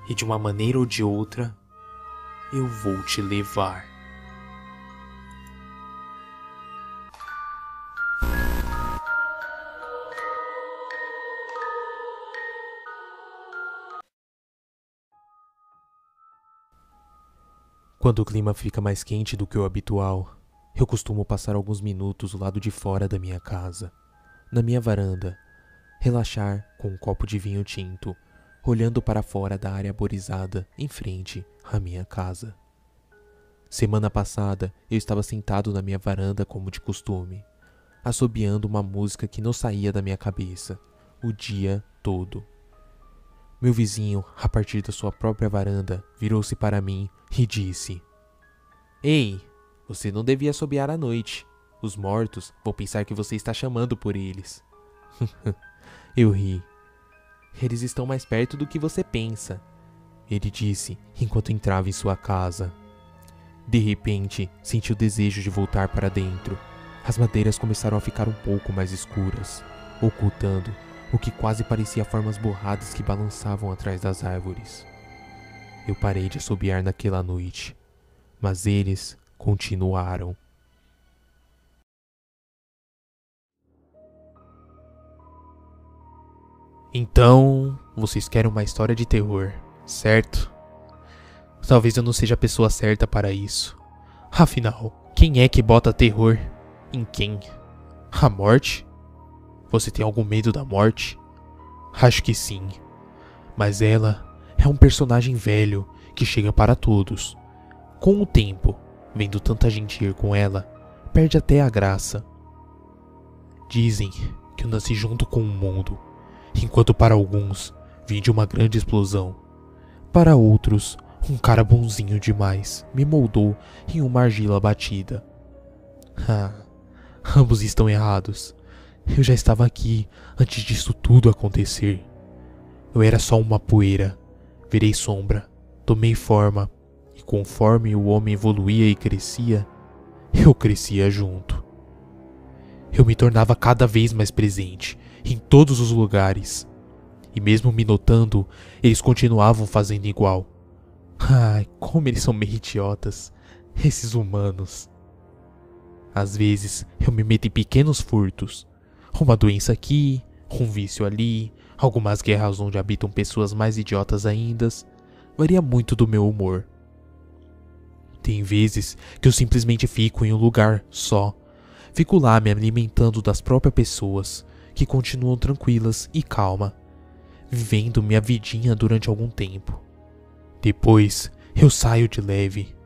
E de uma maneira ou de outra, eu vou te levar. Quando o clima fica mais quente do que o habitual, eu costumo passar alguns minutos do lado de fora da minha casa, na minha varanda, relaxar com um copo de vinho tinto, olhando para fora da área arborizada em frente à minha casa. Semana passada, eu estava sentado na minha varanda como de costume, assobiando uma música que não saía da minha cabeça o dia todo. Meu vizinho, a partir da sua própria varanda, virou-se para mim e disse: "Ei, você não devia assobiar à noite. Os mortos vão pensar que você está chamando por eles." Eu ri. "Eles estão mais perto do que você pensa", ele disse enquanto entrava em sua casa. De repente, senti o desejo de voltar para dentro. As madeiras começaram a ficar um pouco mais escuras, ocultando o que quase parecia formas borradas que balançavam atrás das árvores. Eu parei de assobiar naquela noite, mas eles continuaram. Então, vocês querem uma história de terror, certo? Talvez eu não seja a pessoa certa para isso. Afinal, quem é que bota terror em quem? A morte? Você tem algum medo da morte? Acho que sim. Mas ela é um personagem velho que chega para todos. Com o tempo, vendo tanta gente ir com ela, perde até a graça. Dizem que eu nasci junto com o mundo, enquanto para alguns vim de uma grande explosão. Para outros, um cara bonzinho demais me moldou em uma argila batida. Ambos estão errados. Eu já estava aqui antes disso tudo acontecer. Eu era só uma poeira. Virei sombra, tomei forma, e conforme o homem evoluía e crescia, eu crescia junto. Eu me tornava cada vez mais presente, em todos os lugares. E mesmo me notando, eles continuavam fazendo igual. Ai, como eles são meio idiotas, esses humanos. Às vezes, eu me meto em pequenos furtos. Uma doença aqui, um vício ali, algumas guerras onde habitam pessoas mais idiotas ainda. Varia muito do meu humor. Tem vezes que eu simplesmente fico em um lugar só. Fico lá me alimentando das próprias pessoas, que continuam tranquilas e calma, vivendo minha vidinha durante algum tempo. Depois, eu saio de leve.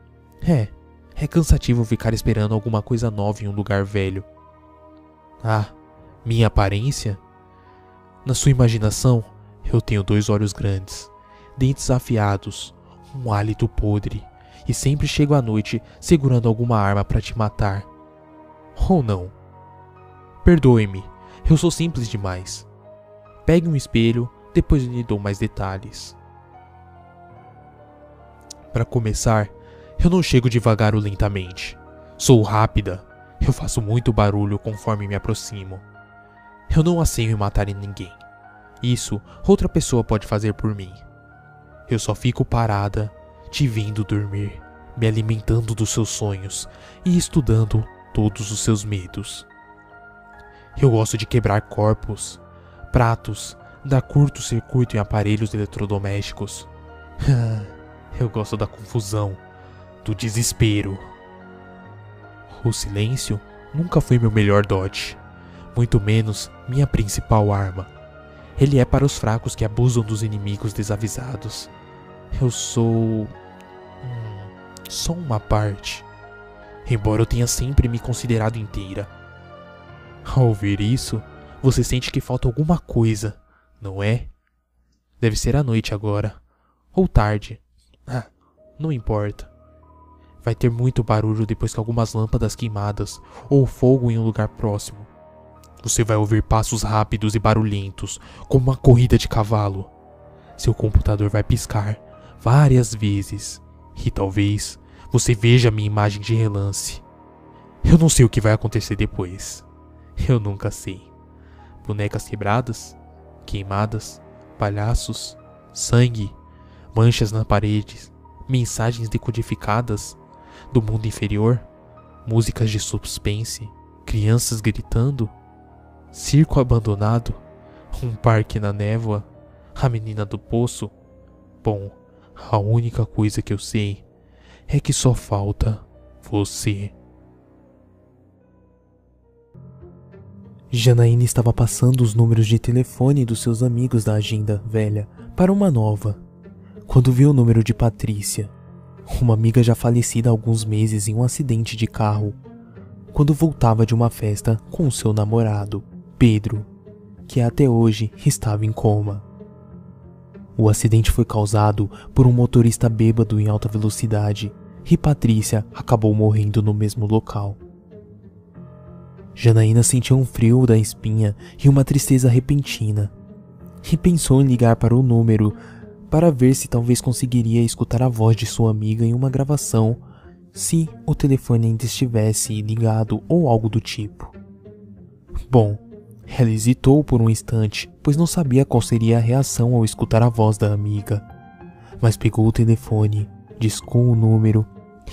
É cansativo ficar esperando alguma coisa nova em um lugar velho. Minha aparência? Na sua imaginação, eu tenho 2 olhos grandes, dentes afiados, um hálito podre, e sempre chego à noite segurando alguma arma para te matar. Ou não. Perdoe-me, eu sou simples demais. Pegue um espelho, depois eu lhe dou mais detalhes. Para começar, eu não chego devagar ou lentamente. Sou rápida. Eu faço muito barulho conforme me aproximo. Eu não anseio em matar ninguém. Isso outra pessoa pode fazer por mim. Eu só fico parada, te vendo dormir, me alimentando dos seus sonhos e estudando todos os seus medos. Eu gosto de quebrar corpos, pratos, dar curto-circuito em aparelhos eletrodomésticos. Eu gosto da confusão, do desespero. O silêncio nunca foi meu melhor dote, muito menos minha principal arma. Ele é para os fracos que abusam dos inimigos desavisados. Eu sou só uma parte, embora eu tenha sempre me considerado inteira. Ao ouvir isso, você sente que falta alguma coisa, não é? Deve ser à noite agora, ou tarde. Não importa. Vai ter muito barulho depois que algumas lâmpadas queimadas ou fogo em um lugar próximo. Você vai ouvir passos rápidos e barulhentos, como uma corrida de cavalo. Seu computador vai piscar várias vezes e talvez você veja minha imagem de relance. Eu não sei o que vai acontecer depois. Eu nunca sei. Bonecas quebradas, queimadas, palhaços, sangue, manchas na parede, mensagens decodificadas do mundo inferior, músicas de suspense, crianças gritando, circo abandonado, um parque na névoa, a menina do poço. Bom, a única coisa que eu sei é que só falta você. Janaína estava passando os números de telefone dos seus amigos da agenda velha para uma nova, quando viu o número de Patrícia, uma amiga já falecida há alguns meses em um acidente de carro, quando voltava de uma festa com seu namorado, Pedro, que até hoje estava em coma. O acidente foi causado por um motorista bêbado em alta velocidade e Patrícia acabou morrendo no mesmo local. Janaína sentiu um frio da espinha e uma tristeza repentina, e pensou em ligar para o número para ver se talvez conseguiria escutar a voz de sua amiga em uma gravação, se o telefone ainda estivesse ligado ou algo do tipo. Bom, ela hesitou por um instante, pois não sabia qual seria a reação ao escutar a voz da amiga, mas pegou o telefone, discou o número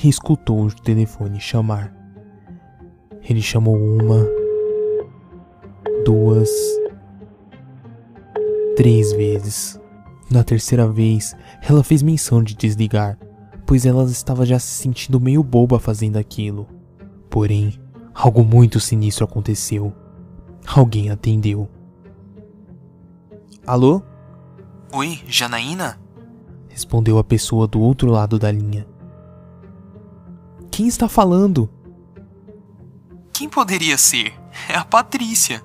e escutou o telefone chamar. Ele chamou 1, 2, 3 vezes. Na terceira vez, ela fez menção de desligar, pois ela estava já se sentindo meio boba fazendo aquilo. Porém, algo muito sinistro aconteceu. Alguém atendeu. Alô? Oi, Janaína? Respondeu a pessoa do outro lado da linha. Quem está falando? Quem poderia ser? É a Patrícia.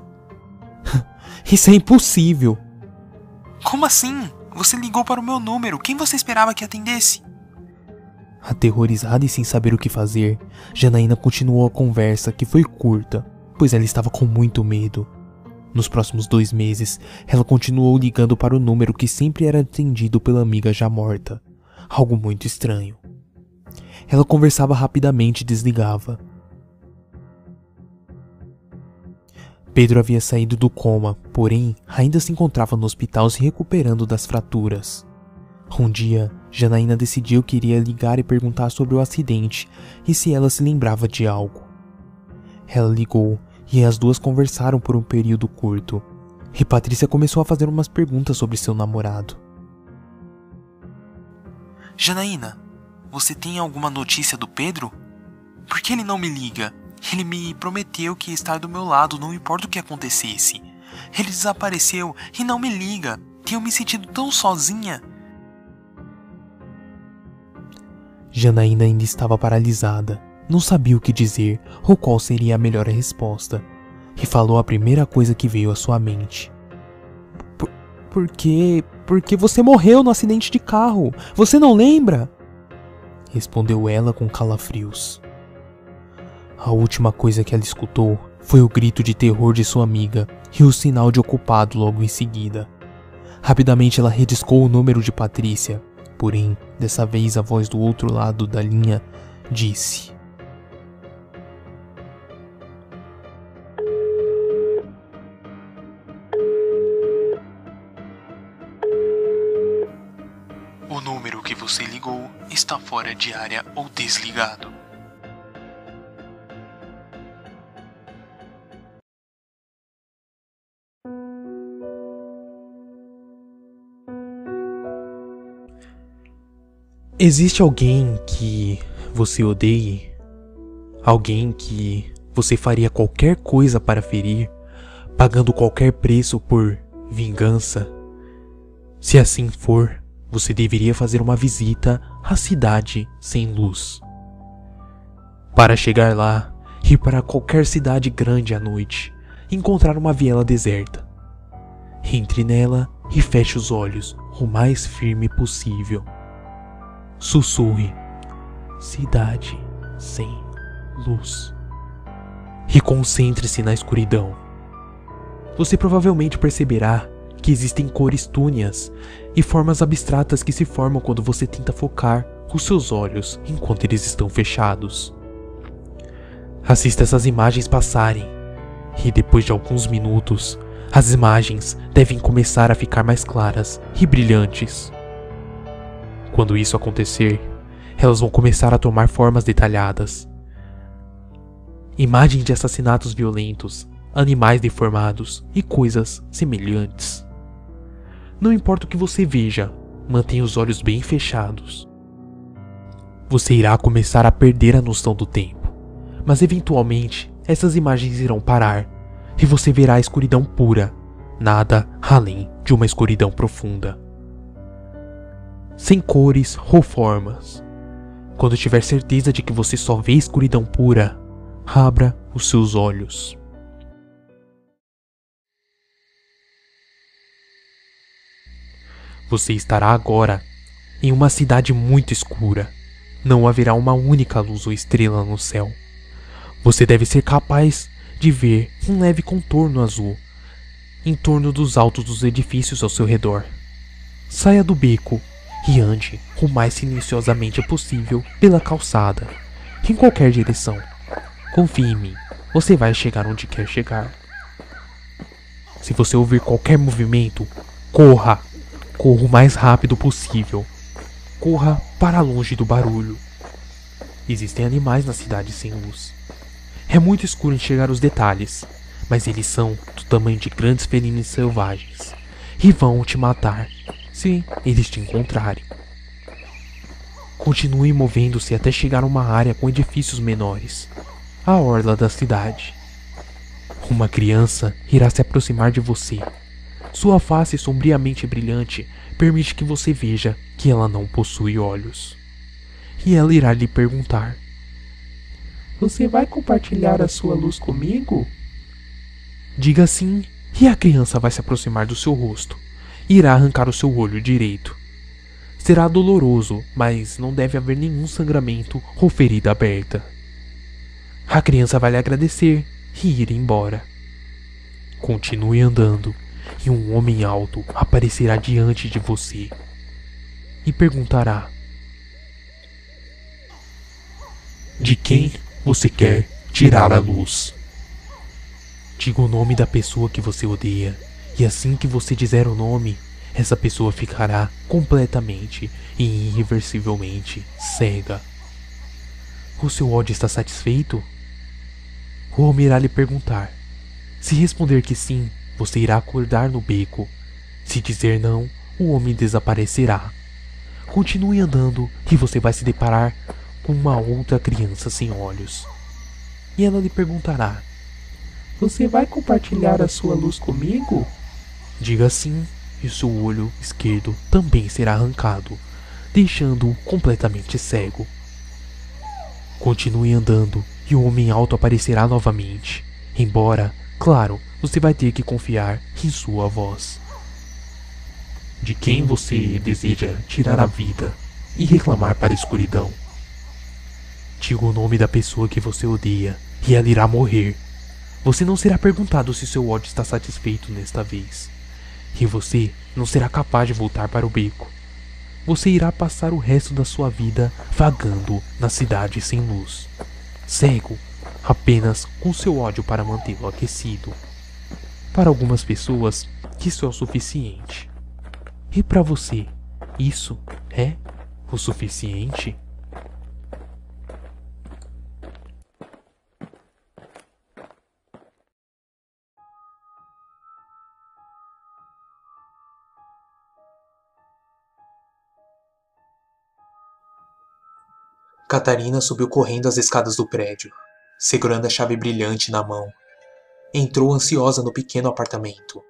Isso é impossível. Como assim? Você ligou para o meu número. Quem você esperava que atendesse? Aterrorizada e sem saber o que fazer, Janaína continuou a conversa, que foi curta, pois ela estava com muito medo. Nos próximos 2 meses, ela continuou ligando para o número que sempre era atendido pela amiga já morta. Algo muito estranho. Ela conversava rapidamente e desligava. Pedro havia saído do coma, porém ainda se encontrava no hospital se recuperando das fraturas. Um dia, Janaína decidiu que iria ligar e perguntar sobre o acidente e se ela se lembrava de algo. Ela ligou e as duas conversaram por um período curto, e Patrícia começou a fazer umas perguntas sobre seu namorado. Janaína, você tem alguma notícia do Pedro? Por que ele não me liga? Ele me prometeu que ia estar do meu lado, não importa o que acontecesse. Ele desapareceu e não me liga. Tenho me sentido tão sozinha. Janaína ainda estava paralisada. Não sabia o que dizer ou qual seria a melhor resposta. E falou a primeira coisa que veio à sua mente. Porque você morreu no acidente de carro. Você não lembra? Respondeu ela com calafrios. A última coisa que ela escutou foi o grito de terror de sua amiga e o sinal de ocupado logo em seguida. Rapidamente ela rediscou o número de Patrícia, porém, dessa vez a voz do outro lado da linha disse: ligou está fora de área ou desligado. Existe alguém que você odeie? Alguém que você faria qualquer coisa para ferir, pagando qualquer preço por vingança? Se assim for, você deveria fazer uma visita à cidade sem luz. Para chegar lá, ir para qualquer cidade grande à noite, encontrar uma viela deserta. Entre nela e feche os olhos o mais firme possível. Sussurre: cidade sem luz. E concentre-se na escuridão. Você provavelmente perceberá que existem cores túneas e formas abstratas que se formam quando você tenta focar os seus olhos enquanto eles estão fechados. Assista essas imagens passarem, e depois de alguns minutos, as imagens devem começar a ficar mais claras e brilhantes. Quando isso acontecer, elas vão começar a tomar formas detalhadas. Imagens de assassinatos violentos, animais deformados e coisas semelhantes. Não importa o que você veja, mantenha os olhos bem fechados. Você irá começar a perder a noção do tempo, mas eventualmente essas imagens irão parar e você verá a escuridão pura, nada além de uma escuridão profunda. Sem cores ou formas. Quando tiver certeza de que você só vê escuridão pura, abra os seus olhos. Você estará agora em uma cidade muito escura. Não haverá uma única luz ou estrela no céu. Você deve ser capaz de ver um leve contorno azul em torno dos altos dos edifícios ao seu redor. Saia do beco e ande o mais silenciosamente possível pela calçada, em qualquer direção. Confie em mim, você vai chegar onde quer chegar. Se você ouvir qualquer movimento, corra! Corra o mais rápido possível. Corra para longe do barulho. Existem animais na cidade sem luz. É muito escuro enxergar os detalhes, mas eles são do tamanho de grandes felinos selvagens e vão te matar se eles te encontrarem. Continue movendo-se até chegar a uma área com edifícios menores, a orla da cidade. Uma criança irá se aproximar de você. Sua face sombriamente brilhante permite que você veja que ela não possui olhos. E ela irá lhe perguntar: você vai compartilhar a sua luz comigo? Diga sim, e a criança vai se aproximar do seu rosto e irá arrancar o seu olho direito. Será doloroso, mas não deve haver nenhum sangramento ou ferida aberta. A criança vai lhe agradecer e ir embora. Continue andando e um homem alto aparecerá diante de você e perguntará: de quem você quer tirar a luz? Diga o nome da pessoa que você odeia, e assim que você dizer o nome, essa pessoa ficará completamente e irreversivelmente cega. O seu ódio está satisfeito? O homem irá lhe perguntar. Se responder que sim, você irá acordar no beco. Se dizer não, o homem desaparecerá. Continue andando e você vai se deparar com uma outra criança sem olhos. E ela lhe perguntará: você vai compartilhar a sua luz comigo? Diga sim, e seu olho esquerdo também será arrancado, deixando-o completamente cego. Continue andando e o homem alto aparecerá novamente. Embora, claro, você vai ter que confiar em sua voz. De quem você deseja tirar a vida e reclamar para a escuridão? Diga o nome da pessoa que você odeia e ela irá morrer. Você não será perguntado se seu ódio está satisfeito nesta vez. E você não será capaz de voltar para o beco. Você irá passar o resto da sua vida vagando na cidade sem luz, cego, apenas com seu ódio para mantê-lo aquecido. Para algumas pessoas, isso é o suficiente. E para você, isso é o suficiente? Catarina subiu correndo as escadas do prédio, segurando a chave brilhante na mão. Entrou ansiosa no pequeno apartamento.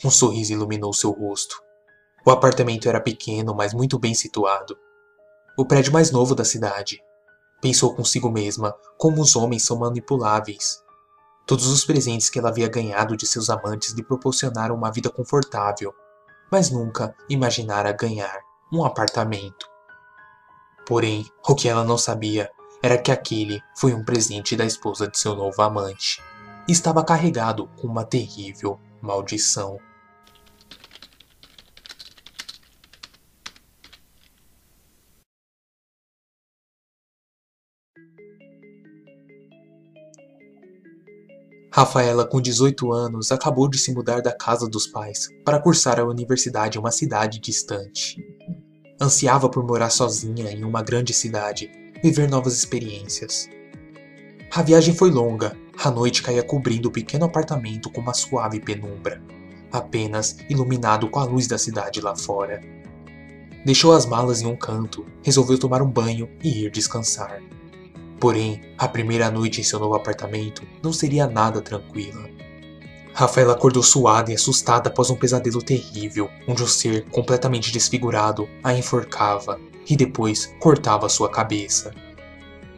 Um sorriso iluminou seu rosto. O apartamento era pequeno, mas muito bem situado. O prédio mais novo da cidade. Pensou consigo mesma como os homens são manipuláveis. Todos os presentes que ela havia ganhado de seus amantes lhe proporcionaram uma vida confortável, mas nunca imaginara ganhar um apartamento. Porém, o que ela não sabia era que aquele foi um presente da esposa de seu novo amante. E estava carregado com uma terrível maldição. Rafaela, com 18 anos, acabou de se mudar da casa dos pais para cursar a universidade em uma cidade distante. Ansiava por morar sozinha em uma grande cidade, viver novas experiências. A viagem foi longa, a noite caía cobrindo o pequeno apartamento com uma suave penumbra, apenas iluminado com a luz da cidade lá fora. Deixou as malas em um canto, resolveu tomar um banho e ir descansar. Porém, a primeira noite em seu novo apartamento não seria nada tranquila. Rafaela acordou suada e assustada após um pesadelo terrível, onde um ser completamente desfigurado a enforcava e depois cortava sua cabeça.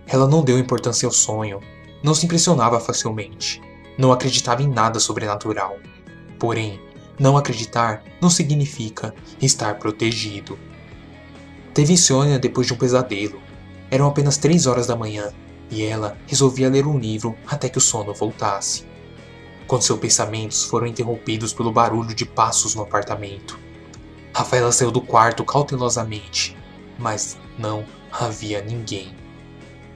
Ela não deu importância ao sonho, não se impressionava facilmente, não acreditava em nada sobrenatural. Porém, não acreditar não significa estar protegido. Teve insônia depois de um pesadelo. Eram apenas 3 horas da manhã e ela resolvia ler um livro até que o sono voltasse. Quando seus pensamentos foram interrompidos pelo barulho de passos no apartamento. Rafaela saiu do quarto cautelosamente, mas não havia ninguém.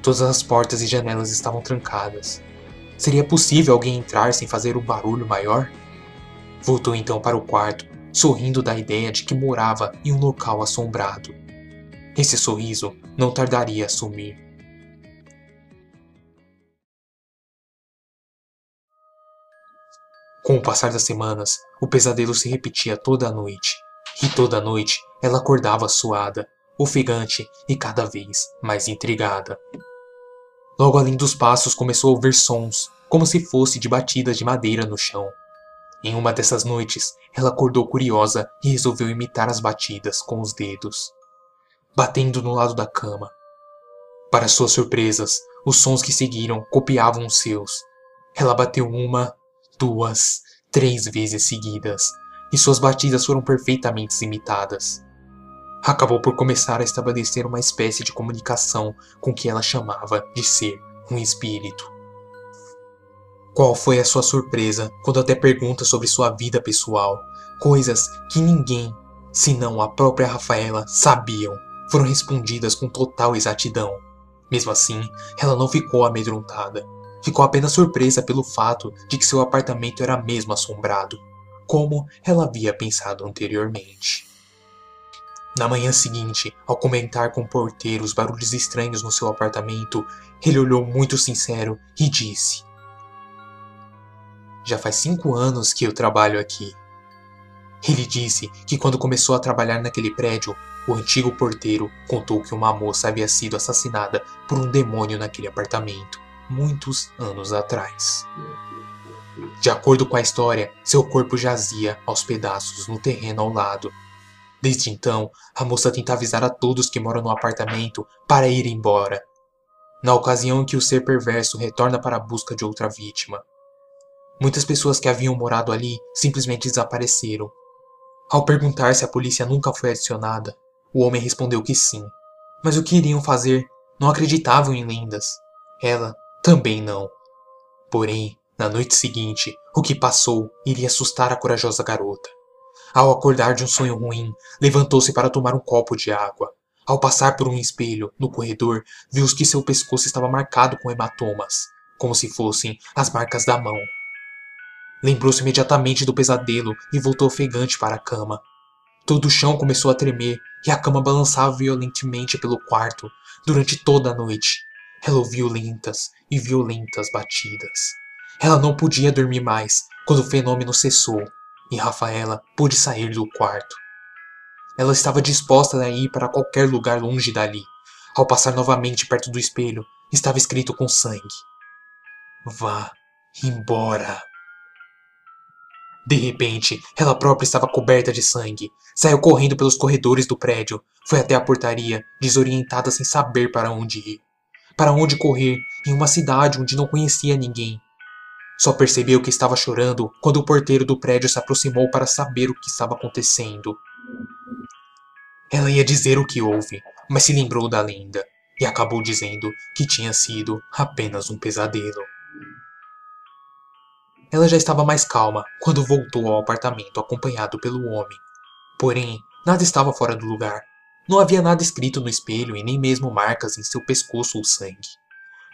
Todas as portas e janelas estavam trancadas. Seria possível alguém entrar sem fazer um barulho maior? Voltou então para o quarto, sorrindo da ideia de que morava em um local assombrado. Esse sorriso não tardaria a sumir. Com o passar das semanas, o pesadelo se repetia toda a noite. E toda a noite ela acordava suada, ofegante e cada vez mais intrigada. Logo além dos passos começou a ouvir sons, como se fosse de batidas de madeira no chão. Em uma dessas noites, ela acordou curiosa e resolveu imitar as batidas com os dedos, batendo no lado da cama. Para suas surpresas, os sons que seguiram copiavam os seus. Ela bateu 1, 2, 3 vezes seguidas, e suas batidas foram perfeitamente imitadas. Acabou por começar a estabelecer uma espécie de comunicação com o que ela chamava de ser um espírito. Qual foi a sua surpresa quando até perguntas sobre sua vida pessoal, coisas que ninguém, senão a própria Rafaela, sabiam, foram respondidas com total exatidão. Mesmo assim, ela não ficou amedrontada. Ficou apenas surpresa pelo fato de que seu apartamento era mesmo assombrado, como ela havia pensado anteriormente. Na manhã seguinte, ao comentar com o porteiro os barulhos estranhos no seu apartamento, ele olhou muito sincero e disse: "Já faz 5 anos que eu trabalho aqui." Ele disse que quando começou a trabalhar naquele prédio, o antigo porteiro contou que uma moça havia sido assassinada por um demônio naquele apartamento, muitos anos atrás. De acordo com a história, seu corpo jazia aos pedaços no terreno ao lado. Desde então, a moça tenta avisar a todos que moram no apartamento para ir embora. Na ocasião em que o ser perverso retorna para a busca de outra vítima. Muitas pessoas que haviam morado ali simplesmente desapareceram. Ao perguntar se a polícia nunca foi acionada, o homem respondeu que sim. Mas o que iriam fazer? Não acreditavam em lendas. Ela também não. Porém, na noite seguinte, o que passou iria assustar a corajosa garota. Ao acordar de um sonho ruim, levantou-se para tomar um copo de água. Ao passar por um espelho, no corredor, viu que seu pescoço estava marcado com hematomas, como se fossem as marcas da mão. Lembrou-se imediatamente do pesadelo e voltou ofegante para a cama. Todo o chão começou a tremer e a cama balançava violentamente pelo quarto durante toda a noite. Ela ouviu lentas e violentas batidas. Ela não podia dormir mais quando o fenômeno cessou e Rafaela pôde sair do quarto. Ela estava disposta a ir para qualquer lugar longe dali. Ao passar novamente perto do espelho, estava escrito com sangue: "Vá embora." De repente, ela própria estava coberta de sangue. Saiu correndo pelos corredores do prédio. Foi até a portaria, desorientada sem saber para onde ir. Para onde correr, em uma cidade onde não conhecia ninguém. Só percebeu que estava chorando quando o porteiro do prédio se aproximou para saber o que estava acontecendo. Ela ia dizer o que houve, mas se lembrou da lenda e acabou dizendo que tinha sido apenas um pesadelo. Ela já estava mais calma quando voltou ao apartamento acompanhado pelo homem. Porém, nada estava fora do lugar. Não havia nada escrito no espelho e nem mesmo marcas em seu pescoço ou sangue.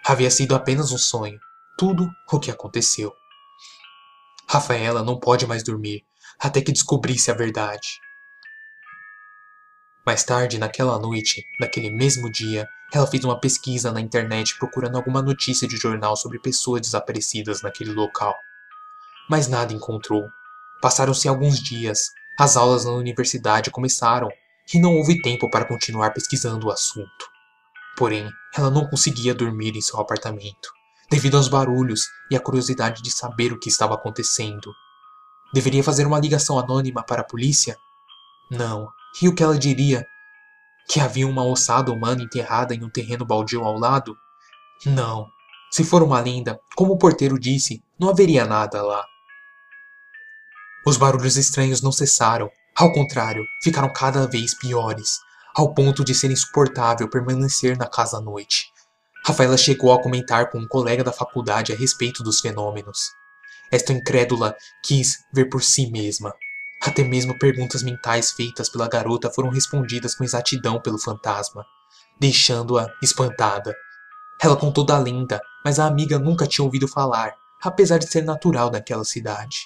Havia sido apenas um sonho, tudo o que aconteceu. Rafaela não pode mais dormir até que descobrisse a verdade. Mais tarde, naquela noite, naquele mesmo dia, ela fez uma pesquisa na internet procurando alguma notícia de jornal sobre pessoas desaparecidas naquele local. Mas nada encontrou. Passaram-se alguns dias, as aulas na universidade começaram e não houve tempo para continuar pesquisando o assunto. Porém, ela não conseguia dormir em seu apartamento, devido aos barulhos e à curiosidade de saber o que estava acontecendo. Deveria fazer uma ligação anônima para a polícia? Não. E o que ela diria? Que havia uma ossada humana enterrada em um terreno baldio ao lado? Não. Se for uma lenda, como o porteiro disse, não haveria nada lá. Os barulhos estranhos não cessaram. Ao contrário, ficaram cada vez piores, ao ponto de ser insuportável permanecer na casa à noite. Rafaela chegou a comentar com um colega da faculdade a respeito dos fenômenos. Esta incrédula quis ver por si mesma. Até mesmo perguntas mentais feitas pela garota foram respondidas com exatidão pelo fantasma, deixando-a espantada. Ela contou da lenda, mas a amiga nunca tinha ouvido falar, apesar de ser natural daquela cidade.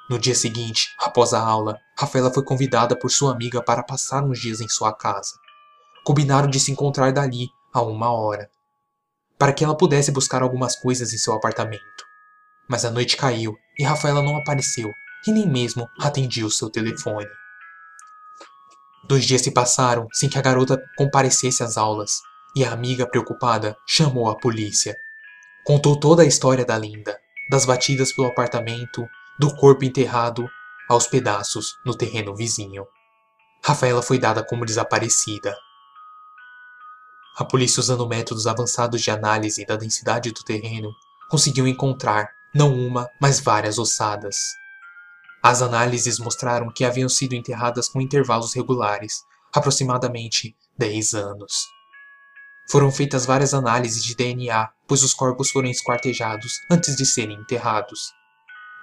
No dia seguinte, após a aula, Rafaela foi convidada por sua amiga para passar uns dias em sua casa. Combinaram de se encontrar dali a 1 hora, para que ela pudesse buscar algumas coisas em seu apartamento. Mas a noite caiu e Rafaela não apareceu, e nem mesmo atendia o seu telefone. 2 dias se passaram sem que a garota comparecesse às aulas, e a amiga, preocupada, chamou a polícia. Contou toda a história da lenda, das batidas pelo apartamento, do corpo enterrado aos pedaços no terreno vizinho. Rafaela foi dada como desaparecida. A polícia, usando métodos avançados de análise da densidade do terreno, conseguiu encontrar não uma, mas várias ossadas. As análises mostraram que haviam sido enterradas com intervalos regulares, aproximadamente 10 anos. Foram feitas várias análises de DNA, pois os corpos foram esquartejados antes de serem enterrados.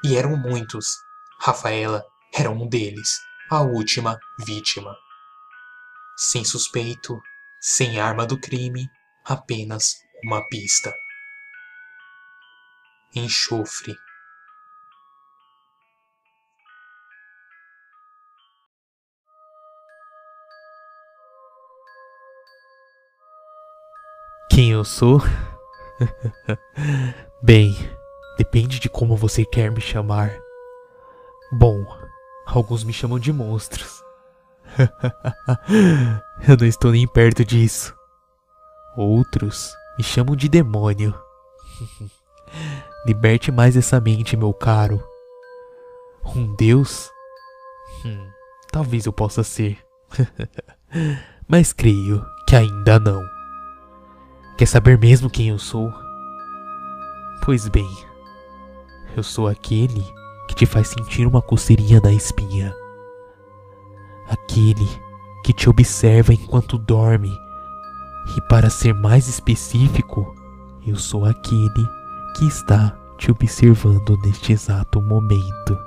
E eram muitos. Rafaela era um deles, a última vítima. Sem suspeito, sem arma do crime, apenas uma pista. Enxofre. Quem eu sou? Bem, depende de como você quer me chamar. Bom, alguns me chamam de monstros. Eu não estou nem perto disso. Outros me chamam de demônio. Liberte mais essa mente, meu caro. Um deus? Talvez eu possa ser. Mas creio que ainda não. Quer saber mesmo quem eu sou? Pois bem, eu sou aquele que te faz sentir uma coceirinha na espinha. Aquele que te observa enquanto dorme. E para ser mais específico, eu sou aquele que está te observando neste exato momento.